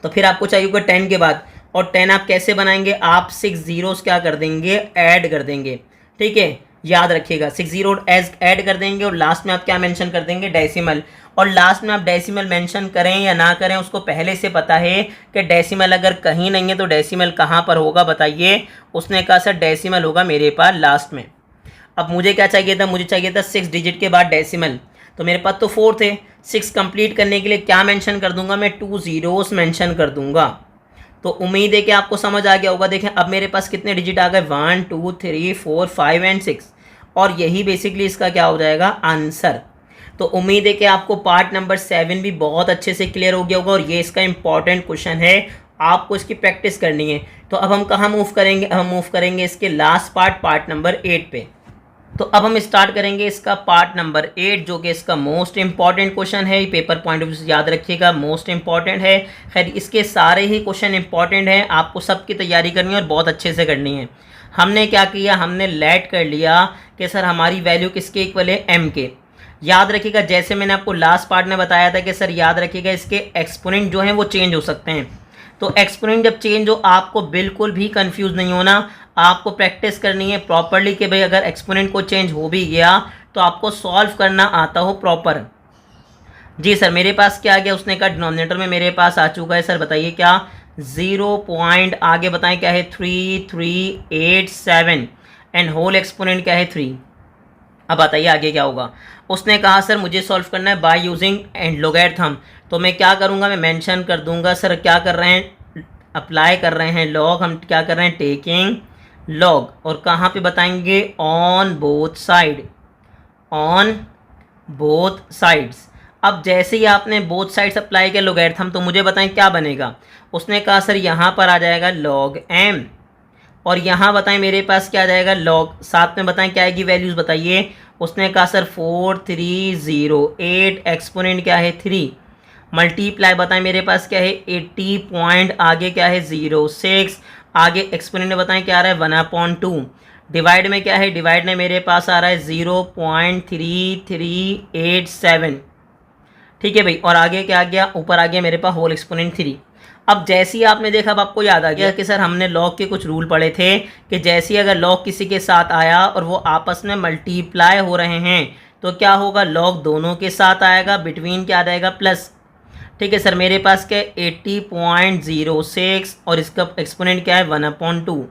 तो फिर आपको चाहिए होगा 10 के बाद, और 10 आप कैसे बनाएंगे, आप 6 ज़ीरोज़ क्या कर देंगे, ऐड कर देंगे। ठीक है, याद रखिएगा 6 ज़ीरो ऐड कर देंगे, और लास्ट में आप क्या मेंशन कर देंगे, डेसिमल। और लास्ट में आप डेसिमल मेंशन करें या ना करें उसको पहले से पता है कि डेसिमल अगर कहीं नहीं है तो डेसिमल कहाँ पर होगा बताइए। उसने कहा सर डेसिमल होगा मेरे पास लास्ट में। अब मुझे क्या चाहिए था, मुझे चाहिए था 6 डिजिट के बाद डेसिमल, तो मेरे पास तो 4 थे। 6 कंप्लीट करने के लिए क्या मेंशन कर दूंगा मैं, 2 ज़ीरोज़ मेंशन कर दूंगा। तो उम्मीद है कि आपको समझ आ गया होगा। देखें अब मेरे पास कितने डिजिट आ गए, 1 2 3 4 5 एंड 6, और यही बेसिकली इसका क्या हो जाएगा आंसर। तो उम्मीद है कि आपको पार्ट नंबर 7 भी बहुत अच्छे से क्लियर हो गया होगा, और ये इसका इंपॉर्टेंट क्वेश्चन है, आपको इसकी प्रैक्टिस करनी है। तो अब हम कहाँ मूव करेंगे, हम मूव करेंगे इसके लास्ट पार्ट नंबर 8 पे। तो अब हम स्टार्ट करेंगे इसका पार्ट नंबर 8, जो कि इसका मोस्ट इंपॉर्टेंट क्वेश्चन है। पेपर पॉइंट ऑफ व्यू से याद रखिएगा, मोस्ट इंपॉर्टेंट है। खैर इसके सारे ही क्वेश्चन इंपॉर्टेंट हैं, आपको सबकी तैयारी करनी है और बहुत अच्छे से करनी है। हमने क्या किया, हमने लेट कर लिया कि सर हमारी वैल्यू किसके इक्वल है, m के। याद रखिएगा जैसे मैंने आपको लास्ट पार्ट में बताया था कि सर याद रखिएगा इसके एक्सपोनेंट जो हैं वो चेंज हो सकते हैं। तो एक्सपोनेंट जब चेंज हो आपको बिल्कुल भी कंफ्यूज नहीं होना, आपको प्रैक्टिस करनी है प्रॉपरली कि भाई अगर एक्सपोनेंट को चेंज हो भी गया तो आपको सॉल्व करना आता हो प्रॉपर। जी सर मेरे पास क्या आ गया, उसने कहा डिनोमिनेटर में मेरे पास आ चुका है। सर बताइए क्या, 0 पॉइंट आगे बताएं क्या है 3387 एंड होल एक्सपोनेंट क्या है 3। अब बताइए आगे क्या होगा। उसने कहा सर मुझे सॉल्व करना है बाय यूजिंग एंड लोगैरिथम। तो मैं क्या करूँगा, मैं मेंशन कर दूंगा सर क्या कर रहे हैं, अप्लाई कर रहे हैं लॉग, हम क्या कर रहे हैं टेकिंग लॉग, और कहाँ पे बताएंगे on both side, on both sides. अब जैसे ही आपने बोथ साइड्स अप्लाई किया लोगैरिथम, तो मुझे बताएं क्या बनेगा। उसने कहा सर यहाँ पर आ जाएगा log m, और यहाँ बताएं मेरे पास क्या आ जाएगा log, साथ में बताएं क्या आएगी वैल्यूज़ बताइए उसने कहा सर 4308 एक्सपोनेंट क्या है 3 मल्टीप्लाई बताएं मेरे पास क्या है 80 पॉइंट आगे क्या है 06 आगे एक्सपोनेंट में बताएं क्या आ रहा है 1/2 डिवाइड में क्या है डिवाइड में मेरे पास आ रहा है 0.3387 ठीक है भाई और आगे क्या आ गया ऊपर आ गया मेरे पास होल एक्सपोनेंट 3। अब जैसे ही आपने देखा अब आपको याद आ गया कि सर हमने लॉग के कुछ रूल पढ़े थे कि जैसे ही अगर लॉग किसी के साथ आया और वो आपस में मल्टीप्लाई हो रहे हैं तो क्या होगा लॉग दोनों के साथ आएगा बिटवीन क्या आ जाएगा प्लस। ठीक है सर मेरे पास क्या 80.06 और इसका एक्सपोनेंट क्या है 1/2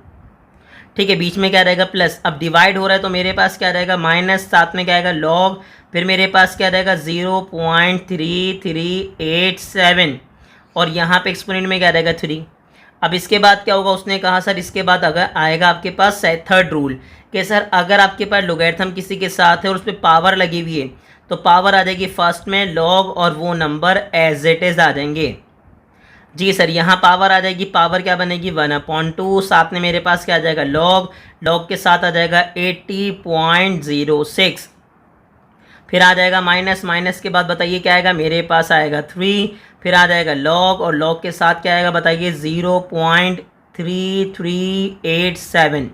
ठीक है बीच में क्या रहेगा प्लस। अब डिवाइड हो रहा है तो मेरे पास क्या रहेगा माइनस साथ में क्या आएगा लॉग फिर मेरे पास क्या रहेगा 0.3387 और यहाँ पे एक्सपोनेंट में क्या रहेगा 3। अब इसके बाद क्या होगा उसने कहा सर इसके बाद अगर आएगा आपके पास थर्ड रूल कि सर अगर आपके पास लोगैरिथम किसी के साथ है और उस पर पावर लगी हुई है तो पावर आ जाएगी फर्स्ट में लॉग और वो नंबर एज इट इज़ आ जाएंगे। जी सर यहाँ पावर आ जाएगी पावर क्या बनेगी 1/2 साथ में मेरे पास क्या आ जाएगा लॉग लॉग के साथ आ जाएगा 80.06 फिर आ जाएगा माइनस माइनस के बाद बताइए क्या आएगा मेरे पास आएगा 3 फिर आ जाएगा लॉग और लॉग के साथ क्या आएगा बताइए 0.3387।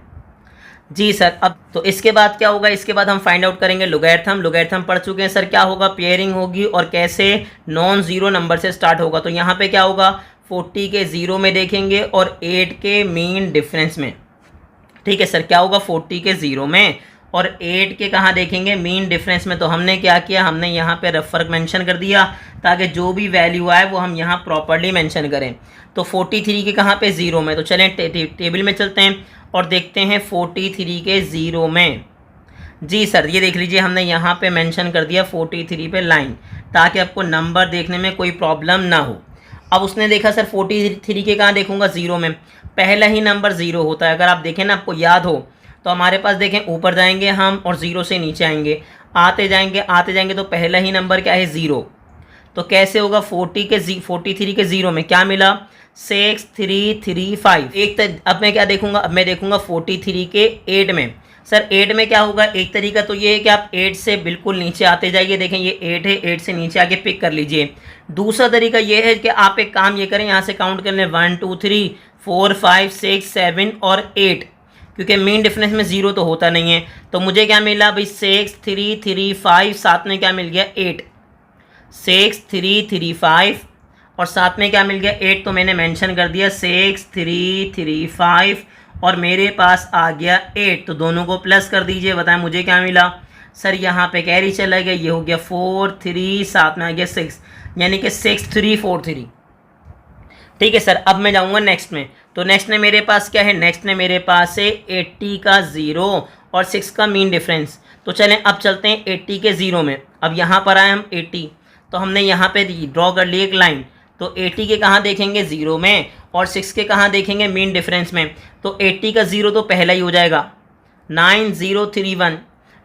जी सर अब तो इसके बाद क्या होगा इसके बाद हम फाइंड आउट करेंगे लोगैरिथम लोगैरिथम पढ़ चुके हैं सर क्या होगा पेयरिंग होगी और कैसे नॉन ज़ीरो नंबर से स्टार्ट होगा। तो यहाँ पे क्या होगा 40 के ज़ीरो में देखेंगे और 8 के मीन डिफरेंस में। ठीक है सर क्या होगा 40 के ज़ीरो में और 8 के कहाँ देखेंगे मीन डिफरेंस में। तो हमने क्या किया हमने यहाँ पे रेफर मेंशन कर दिया ताकि जो भी वैल्यू आए वो हम यहाँ प्रॉपर्ली मेंशन करें। तो 43 के कहाँ पे ज़ीरो में तो चलें टेबल में चलते हैं और देखते हैं 43 के ज़ीरो में। जी सर ये देख लीजिए हमने यहाँ पे मेंशन कर दिया 43 पे लाइन ताकि आपको नंबर देखने में कोई प्रॉब्लम ना हो। अब उसने देखा सर 43 के कहाँ देखूँगा ज़ीरो में पहला ही नंबर ज़ीरो होता है। अगर आप देखें ना आपको याद हो तो हमारे पास देखें ऊपर जाएंगे हम और ज़ीरो से नीचे आएंगे आते जाएंगे तो पहला ही नंबर क्या है ज़ीरो। तो कैसे होगा 43 के ज़ीरो में क्या मिला 6335 अब मैं क्या देखूंगा अब मैं देखूंगा 43 के 8 में। सर 8 में क्या होगा एक तरीका तो ये है कि आप 8 से बिल्कुल नीचे आते जाइए देखें ये 8 है 8 से नीचे आके पिक कर लीजिए। दूसरा तरीका ये है कि आप एक काम ये करें यहाँ से काउंट कर लें 1 2 3 4 5 6 7 और 8 क्योंकि मेन डिफरेंस में ज़ीरो तो होता नहीं है। तो मुझे क्या मिला भाई 6335 साथ में क्या मिल गया 8 6335 और साथ में क्या मिल गया 8 तो मैंने मेंशन कर दिया 6335 और मेरे पास आ गया 8 तो दोनों को प्लस कर दीजिए बताएं मुझे क्या मिला। सर यहाँ पे कैरी चला गया ये हो गया 43 साथ में आ गया 6 यानी कि 6343। ठीक है सर अब मैं जाऊँगा नेक्स्ट में। तो नेक्स्ट में मेरे पास क्या है नेक्स्ट में मेरे पास है 80 का ज़ीरो और 6 का मीन डिफरेंस। तो चलें अब चलते हैं 80 के ज़ीरो में। अब यहाँ पर आए हम 80 तो हमने यहाँ पे ड्रॉ कर ली एक लाइन। तो 80 के कहाँ देखेंगे ज़ीरो में और 6 के कहाँ देखेंगे मीन डिफरेंस में। तो 80 का ज़ीरो तो पहला ही हो जाएगा 9031।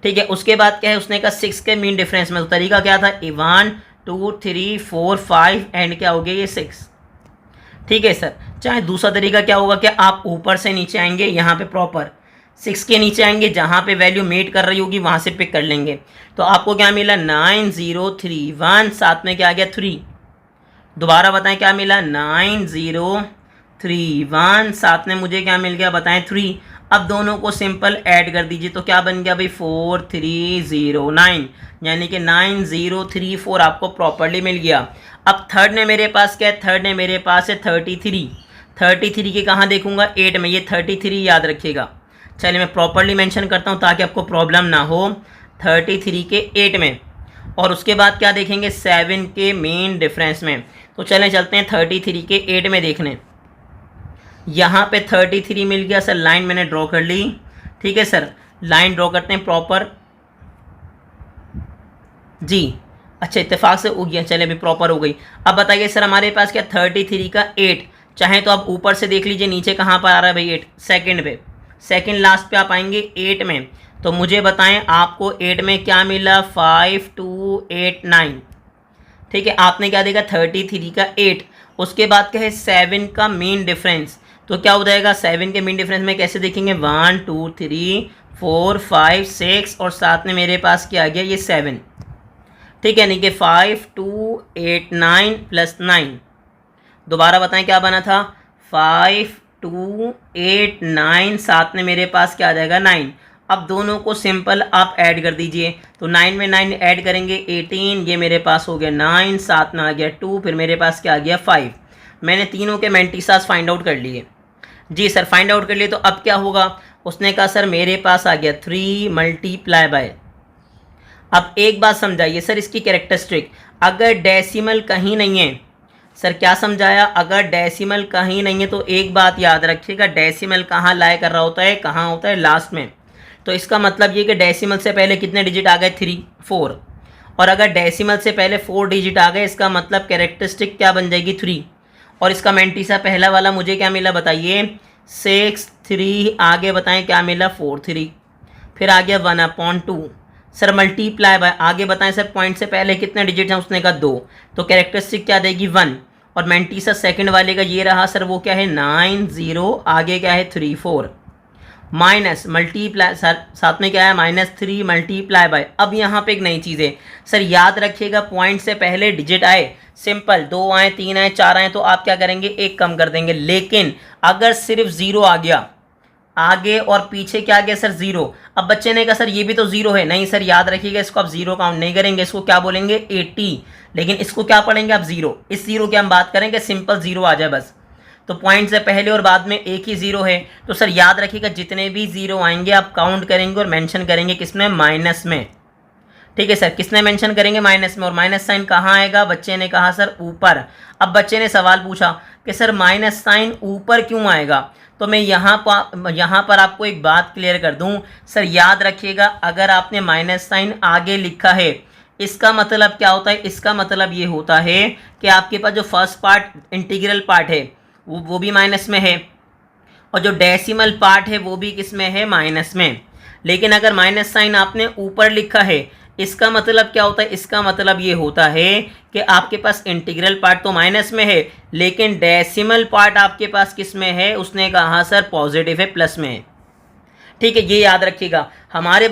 ठीक है उसके बाद क्या है उसने कहा 6 के मीन डिफरेंस में। तो तरीका क्या था 1 2 3 4 5 एंड क्या हो गया ये 6। ठीक है सर चाहे दूसरा तरीका क्या होगा कि आप ऊपर से नीचे आएंगे यहाँ पे प्रॉपर 6 के नीचे आएंगे जहाँ पे वैल्यू मीट कर रही होगी वहाँ से पिक कर लेंगे। तो आपको क्या मिला 9031 साथ में क्या आ गया 3। दोबारा बताएं क्या मिला 9031 साथ में मुझे क्या मिल गया बताएं 3। अब दोनों को सिंपल ऐड कर दीजिए तो क्या बन गया भाई 4309 यानी कि 9034 आपको प्रॉपर्ली मिल गया। अब थर्ड ने मेरे पास क्या है थर्ड ने मेरे पास है 33 के कहाँ देखूंगा 8 में ये 33 याद रखिएगा। चलिए मैं प्रॉपर्ली मेंशन करता हूँ ताकि आपको प्रॉब्लम ना हो 33 के 8 में और उसके बाद क्या देखेंगे 7 के मेन डिफरेंस में। तो चलें चलते हैं 33 के 8 में देखने। यहाँ पे 33 मिल गया सर लाइन मैंने ड्रॉ कर ली। ठीक है सर लाइन ड्रॉ करते हैं प्रॉपर जी अच्छा इत्तेफाक से हो गया चले अभी प्रॉपर हो गई। अब बताइए सर हमारे पास क्या 33 का 8 चाहे तो आप ऊपर से देख लीजिए नीचे कहाँ पर आ रहा है भाई 8 सेकंड पे सेकंड लास्ट पे आप आएंगे 8 में। तो मुझे बताएं आपको 8 में क्या मिला 5289। ठीक है आपने क्या देखा 33 का 8 उसके बाद क्या है 7 का मीन डिफरेंस। तो क्या हो जाएगा 7 के मीन डिफरेंस में कैसे देखेंगे 1 2 3 4 5 6 और साथ में मेरे पास क्या आ गया ये 7। ठीक है, यानी कि 5 2 8 9 प्लस 9। दोबारा बताएं क्या बना था, 5 2 8 9, साथ में मेरे पास क्या आ जाएगा 9। अब दोनों को सिंपल आप ऐड कर दीजिए, तो 9 में 9 ऐड करेंगे 18, ये मेरे पास हो गया 9, साथ में आ गया 2, फिर मेरे पास क्या आ गया 5। मैंने तीनों के मेंटिसास फाइंड आउट कर लिए। जी सर फाइंड आउट कर लिए, तो अब क्या होगा, उसने कहा सर मेरे पास आ गया 3 मल्टीप्लाई बाय। अब एक बात समझाइए सर इसकी कैरेक्टरिस्टिक, अगर डेसिमल कहीं नहीं है, सर क्या समझाया, अगर डेसिमल कहीं नहीं है तो एक बात याद रखिएगा, डेसिमल कहाँ लाया कर रहा होता है, कहाँ होता है, लास्ट में। तो इसका मतलब ये कि डेसिमल से पहले कितने डिजिट आ गए, 3 4, और अगर डेसिमल से पहले 4 डिजिट आ गए, इसका मतलब कैरेक्टरिस्टिक क्या बन जाएगी 3। और इसका मेंटिसा पहला वाला मुझे क्या मिला बताइए, 6 3, आगे बताएं क्या मिला 4 3, फिर आ गया 1/2। सर मल्टीप्लाई बाय, आगे बताएं सर पॉइंट से पहले कितने डिजिट हैं, उसने कहा 2, तो कैरेक्टरिस्टिक क्या देगी 1। और मेंटिसा सेकंड वाले का ये रहा सर, वो क्या है 9 0, आगे क्या है 3 4, माइनस मल्टीप्लाई सर साथ में क्या है -3 मल्टीप्लाई बाय। अब यहाँ पे एक नई चीज़ है सर, याद रखिएगा पॉइंट से पहले डिजिट आए, सिंपल 2 आए 3 आए 4 आए तो आप क्या करेंगे, एक कम कर देंगे। लेकिन अगर सिर्फ 0 आ गया, आगे और पीछे क्या आ गया सर 0, अब बच्चे ने कहा सर ये भी तो 0 है, नहीं सर याद रखिएगा इसको आप 0 काउंट नहीं करेंगे, इसको क्या बोलेंगे 80, लेकिन इसको क्या पढ़ेंगे आप 0, इस 0 की हम बात करेंगे सिंपल 0 आ जाए बस। तो पॉइंट से पहले और बाद में एक ही 0 है, तो सर याद रखिएगा जितने भी 0 आएंगे आप काउंट करेंगे और मेंशन करेंगे किसमें, माइनस में। ठीक है सर, किसने मेंशन करेंगे, माइनस में। और माइनस साइन कहाँ आएगा, बच्चे ने कहा सर ऊपर। अब बच्चे ने सवाल पूछा कि सर माइनस साइन ऊपर क्यों आएगा, तो मैं यहाँ पर आपको एक बात क्लियर कर दूँ सर, याद रखिएगा अगर आपने माइनस साइन आगे लिखा है, इसका मतलब क्या होता है, इसका मतलब ये होता है कि आपके पास जो फर्स्ट पार्ट इंटीग्रल पार्ट है वो भी माइनस में है, और जो डेसिमल पार्ट है वो भी किस में है, माइनस में। लेकिन अगर माइनस साइन आपने ऊपर लिखा है, इसका मतलब क्या होता है, इसका मतलब ये होता है कि आपके पास इंटीग्रल पार्ट तो माइनस में है, लेकिन डेसिमल पार्ट आपके पास किस में है, उसने कहा सर पॉजिटिव है, प्लस में है। ठीक है, ये याद रखिएगा। हमारे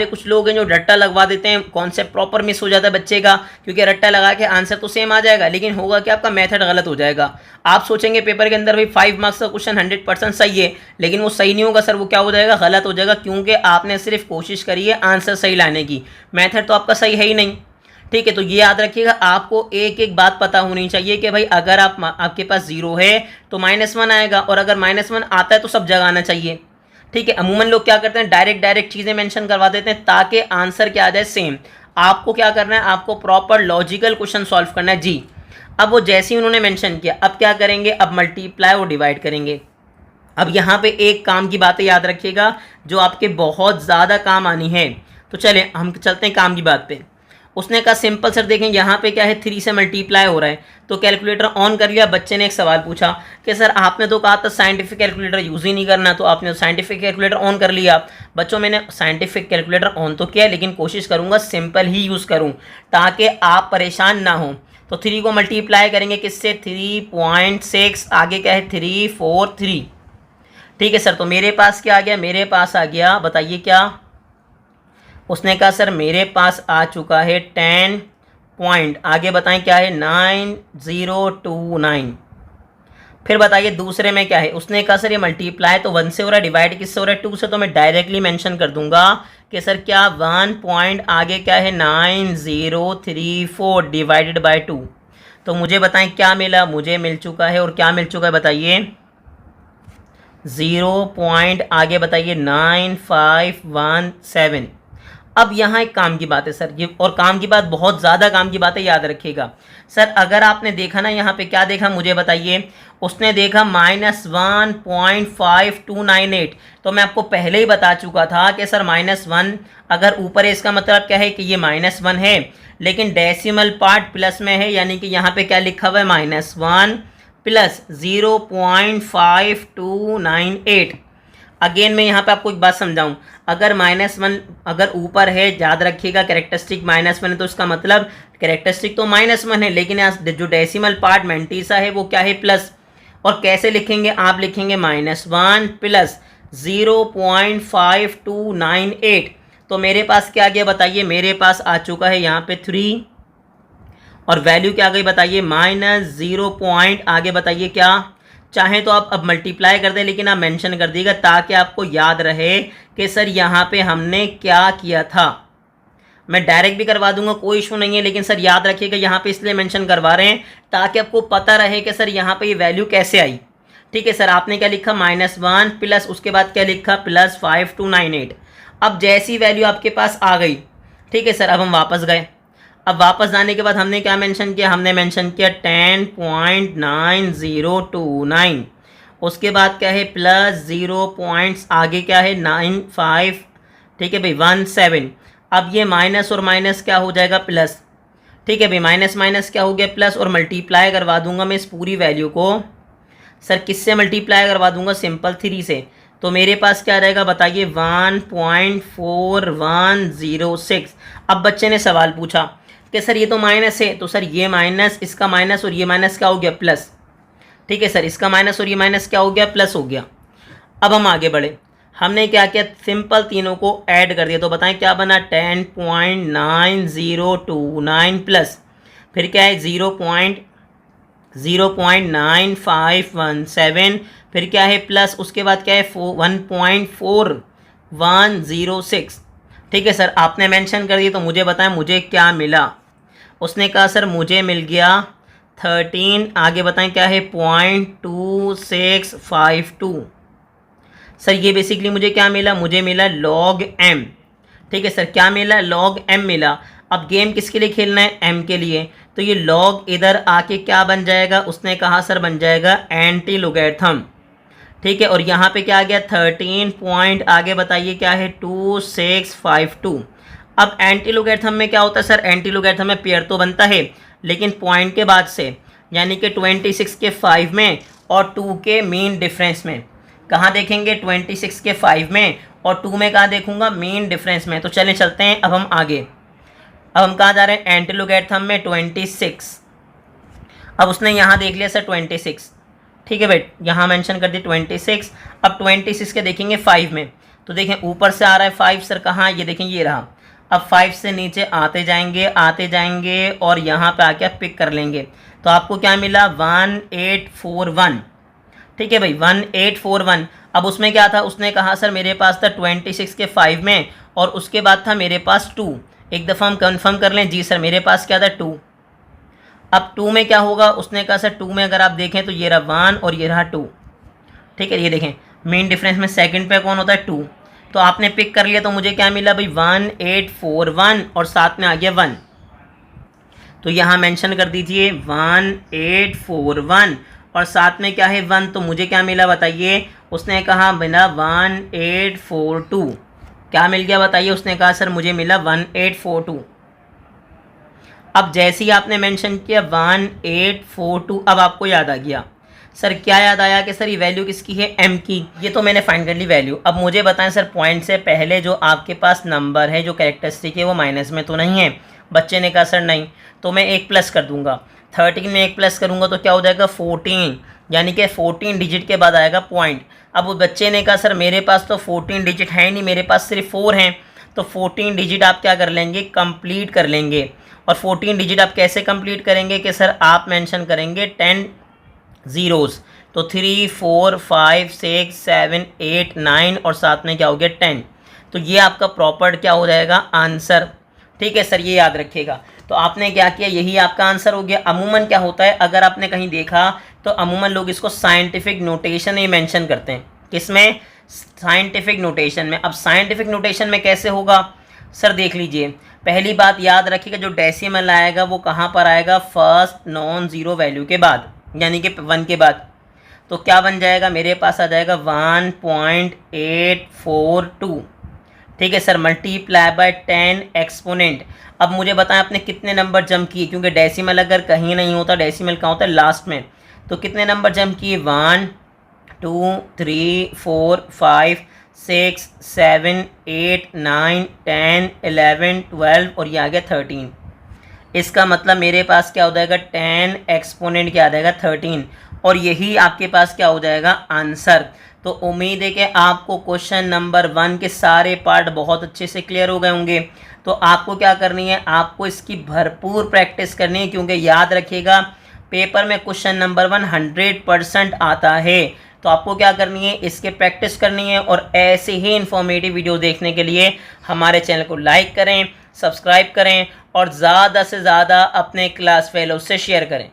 कुछ लोग हैं जो रट्टा लगवा देते हैं, कॉन्सेप्ट प्रॉपर मिस हो जाता है बच्चे का, क्योंकि रट्टा लगा के आंसर तो सेम आ जाएगा, लेकिन होगा कि आपका मेथड गलत हो जाएगा। आप सोचेंगे पेपर के अंदर भाई 5 मार्क्स का क्वेश्चन 100% सही है, लेकिन वो सही नहीं होगा सर, वो क्या हो जाएगा, गलत हो जाएगा, क्योंकि आपने सिर्फ कोशिश करी है आंसर सही लाने की, मेथड तो आपका सही है ही नहीं। ठीक है, तो ये याद रखिएगा, आपको एक एक बात पता होनी चाहिए कि भाई अगर आपके पास 0 है तो -1 आएगा, और अगर -1 आता है तो सब जगह आना चाहिए। ठीक है, अमूमन लोग क्या करते हैं, डायरेक्ट चीज़ें मेंशन करवा देते हैं ताकि आंसर क्या आ जाए, सेम। आपको क्या करना है, आपको प्रॉपर लॉजिकल क्वेश्चन सॉल्व करना है जी। अब वो जैसे ही उन्होंने मेंशन किया, अब क्या करेंगे, अब मल्टीप्लाई और डिवाइड करेंगे। अब यहाँ पे एक काम की बातें याद रखिएगा जो आपके बहुत ज़्यादा काम आनी है। तो चलें हम चलते हैं काम की बात पे। उसने कहा सिंपल सर देखें यहाँ पे क्या है, 3 से मल्टीप्लाई हो रहा है, तो कैलकुलेटर ऑन कर लिया। बच्चे ने एक सवाल पूछा कि सर आपने तो कहा था साइंटिफिक कैलकुलेटर यूज़ ही नहीं करना, तो आपने साइंटिफिक कैलकुलेटर ऑन कर लिया। बच्चों मैंने साइंटिफिक कैलकुलेटर ऑन तो किया, लेकिन कोशिश करूँगा सिंपल ही यूज़ करूँ ताकि आप परेशान ना हो। तो 3 को मल्टीप्लाई करेंगे किससे, 3.6, आगे क्या है 343। ठीक है सर, तो मेरे पास क्या आ गया, मेरे पास आ गया, बताइए क्या। उसने कहा सर मेरे पास आ चुका है 10 पॉइंट, आगे बताएं क्या है 9029। फिर बताइए दूसरे में क्या है। उसने कहा सर ये मल्टीप्लाई तो 1 से हो रहा है, डिवाइड किससे हो रहा है, 2 से। तो मैं डायरेक्टली मेंशन कर दूंगा कि सर क्या 1 पॉइंट आगे क्या है 9034 डिवाइडेड बाय 2। तो मुझे बताएं क्या मिला, मुझे मिल चुका है, और क्या मिल चुका है बताइए, 0 पॉइंट आगे बताइए 9517। अब यहाँ एक काम की बात है सर, ये और काम की बात बहुत ज़्यादा काम की बात है, याद रखिएगा सर। अगर आपने देखा ना यहाँ पे क्या देखा मुझे बताइए, उसने देखा -1.5298। तो मैं आपको पहले ही बता चुका था कि सर -1 अगर ऊपर है इसका मतलब क्या है कि ये -1 है, लेकिन डेसिमल पार्ट प्लस में है, यानी कि यहाँ पे क्या लिखा हुआ है -1 प्लस 0.5298। अगेन मैं यहाँ पे आपको एक बात समझाऊं, अगर -1 अगर ऊपर है, याद रखिएगा कैरेक्टरिस्टिक -1 है, तो इसका मतलब कैरेक्टरिस्टिक तो -1 है, लेकिन जो डेसिमल पार्ट मेंटिसा है वो क्या है, प्लस। और कैसे लिखेंगे, आप लिखेंगे -1 प्लस 0.5298। तो मेरे पास क्या आ गया बताइए, मेरे पास आ चुका है यहाँ पे 3 और वैल्यू क्या आ गई बताइए -0 पॉइंट, आगे बताइए क्या, चाहे तो आप अब मल्टीप्लाई कर दें लेकिन आप मेंशन कर दीजिएगा ताकि आपको याद रहे कि सर यहाँ पे हमने क्या किया था। मैं डायरेक्ट भी करवा दूंगा, कोई इशू नहीं है, लेकिन सर याद रखिएगा यहाँ पे इसलिए मेंशन करवा रहे हैं ताकि आपको पता रहे कि सर यहाँ पे ये वैल्यू कैसे आई। ठीक है सर, आपने क्या लिखा -1 प्लस उसके बाद क्या लिखा +5298। अब जैसी वैल्यू आपके पास आ गई, ठीक है सर, अब हम वापस गए। अब वापस जाने के बाद हमने क्या मेंशन किया, हमने मेंशन किया 10.9029। उसके बाद क्या है +0 पॉइंट्स, आगे क्या है 95, ठीक है भाई 17। अब ये माइनस और माइनस क्या हो जाएगा प्लस, ठीक है भाई, माइनस माइनस क्या हो गया प्लस, और मल्टीप्लाई करवा दूंगा मैं इस पूरी वैल्यू को। सर किससे मल्टीप्लाई करवा दूंगा, सिंपल 3 से। तो मेरे पास क्या रहेगा बताइए 1.4106। अब बच्चे ने सवाल पूछा कि सर ये तो माइनस है, तो सर ये माइनस, इसका माइनस और ये माइनस क्या हो गया प्लस। ठीक है सर, इसका माइनस और ये माइनस क्या हो गया प्लस हो गया। अब हम आगे बढ़े, हमने क्या किया, सिंपल तीनों को ऐड कर दिया। तो बताएं क्या बना 10.9029 प्लस फिर क्या है 0.9517, फिर क्या है प्लस उसके बाद क्या है 1.4106। ठीक है सर, आपने मेंशन कर दिया, तो मुझे बताएं मुझे क्या मिला। उसने कहा सर मुझे मिल गया 13, आगे बताएं क्या है 0.2652। सर ये बेसिकली मुझे क्या मिला, मुझे मिला log m। ठीक है सर, क्या मिला log m मिला। अब गेम किसके लिए खेलना है, m के लिए, तो ये log इधर आके क्या बन जाएगा, उसने कहा सर बन जाएगा एंटी लोगैरिथम। ठीक है, और यहाँ पे क्या आ गया 13 पॉइंट, आगे बताइए क्या है 2652। अब एंटी लोगैरिथम में क्या होता है सर, एंटी लोगैरिथम में पेयर तो बनता है लेकिन पॉइंट के बाद से, यानी कि 26 के 5 में और 2 के मीन डिफरेंस में। कहाँ देखेंगे 26 के 5 में और 2 में कहाँ देखूंगा, मीन डिफरेंस में। तो चलें चलते हैं अब हम आगे। अब हम कहाँ जा रहे हैं, एंटी लोगैरिथम में 26। अब उसने यहाँ देख लिया सर 26, ठीक है भाई, यहाँ मेंशन कर दी 26। अब 26 के देखेंगे 5 में, तो देखें ऊपर से आ रहा है 5 सर, कहाँ, ये देखें ये रहा। अब 5 से नीचे आते जाएंगे और यहाँ पे आके पिक कर लेंगे। तो आपको क्या मिला 1841। ठीक है भाई 1841। अब उसमें क्या था, उसने कहा सर मेरे पास था 26 के 5 में और उसके बाद था मेरे पास 2। एक दफ़ा हम कंफर्म कर लें, जी सर मेरे पास क्या था 2। अब 2 में क्या होगा, उसने कहा सर 2 में अगर आप देखें तो ये रहा 1 और ये रहा 2। ठीक है, ये देखें मेन डिफरेंस में सेकंड पे कौन होता है 2। तो आपने पिक कर लिया, तो मुझे क्या मिला भाई 1841 और साथ में आ गया 1। तो यहाँ मेंशन कर दीजिए 1841 और साथ में क्या है 1। तो मुझे क्या मिला बताइए, उसने कहा मिला 1842। क्या मिल गया बताइए, उसने कहा सर मुझे मिला 1842। अब जैसे ही आपने मेंशन किया 1842, अब आपको याद आ गया। सर क्या याद आया कि सर ये वैल्यू किसकी है, m की। ये तो मैंने फाइंड कर ली वैल्यू। अब मुझे बताएं सर पॉइंट से पहले जो आपके पास नंबर है, जो कैरेक्टरिस्टिक है, वो माइनस में तो नहीं है। बच्चे ने कहा सर नहीं, तो मैं 1 प्लस कर दूंगा। 13 में 1 प्लस करूंगा तो क्या हो जाएगा 14, यानी कि 14 डिजिट के बाद आएगा पॉइंट। अब वो बच्चे ने कहा सर मेरे पास तो 14 डिजिट है नहीं, मेरे पास सिर्फ 4 हैं। तो 14 डिजिट आप क्या कर लेंगे, कंप्लीट कर लेंगे। और 14 डिजिट आप कैसे कंप्लीट करेंगे कि सर आप मेंशन करेंगे 10 ज़ीरोज़। तो 3 4 5 6 7 8 9 और साथ में क्या हो गया 10। तो ये आपका प्रॉपर क्या हो जाएगा आंसर। ठीक है सर, ये याद रखिएगा। तो आपने क्या किया, यही आपका आंसर हो गया। अमूमन क्या होता है, अगर आपने कहीं देखा तो अमूमन लोग इसको साइंटिफिक नोटेशन में मेंशन करते हैं। किसमें, साइंटिफिक नोटेशन में। अब साइंटिफिक नोटेशन में कैसे होगा सर, देख लीजिए। पहली बात याद रखिएगा, जो डेसिमल आएगा वो कहाँ पर आएगा, फर्स्ट नॉन ज़ीरो वैल्यू के बाद, यानी कि 1 के बाद। तो क्या बन जाएगा, मेरे पास आ जाएगा 1.842। ठीक है सर, मल्टीप्लाई बाय 10 एक्सपोनेंट। अब मुझे बताएं आपने कितने नंबर जम किए, क्योंकि डेसिमल अगर कहीं नहीं होता, डेसिमल कहाँ होता है लास्ट में। तो कितने नंबर जम किए 1 2 3 4 5 6 7 8 9 10 11 12 और ये आ गया 13। इसका मतलब मेरे पास क्या हो जाएगा 10 एक्सपोनेंट क्या आ जाएगा 13, और यही आपके पास क्या हो जाएगा आंसर। तो उम्मीद है कि आपको क्वेश्चन नंबर 1 के सारे पार्ट बहुत अच्छे से क्लियर हो गए होंगे। तो आपको क्या करनी है, आपको इसकी भरपूर प्रैक्टिस करनी है, क्योंकि याद रखिएगा पेपर में क्वेश्चन नंबर 1 100% आता है। तो आपको क्या करनी है, इसके प्रैक्टिस करनी है। और ऐसे ही इन्फॉर्मेटिव वीडियो देखने के लिए हमारे चैनल को लाइक करें, सब्सक्राइब करें और ज़्यादा से ज़्यादा अपने क्लास फेलो से शेयर करें।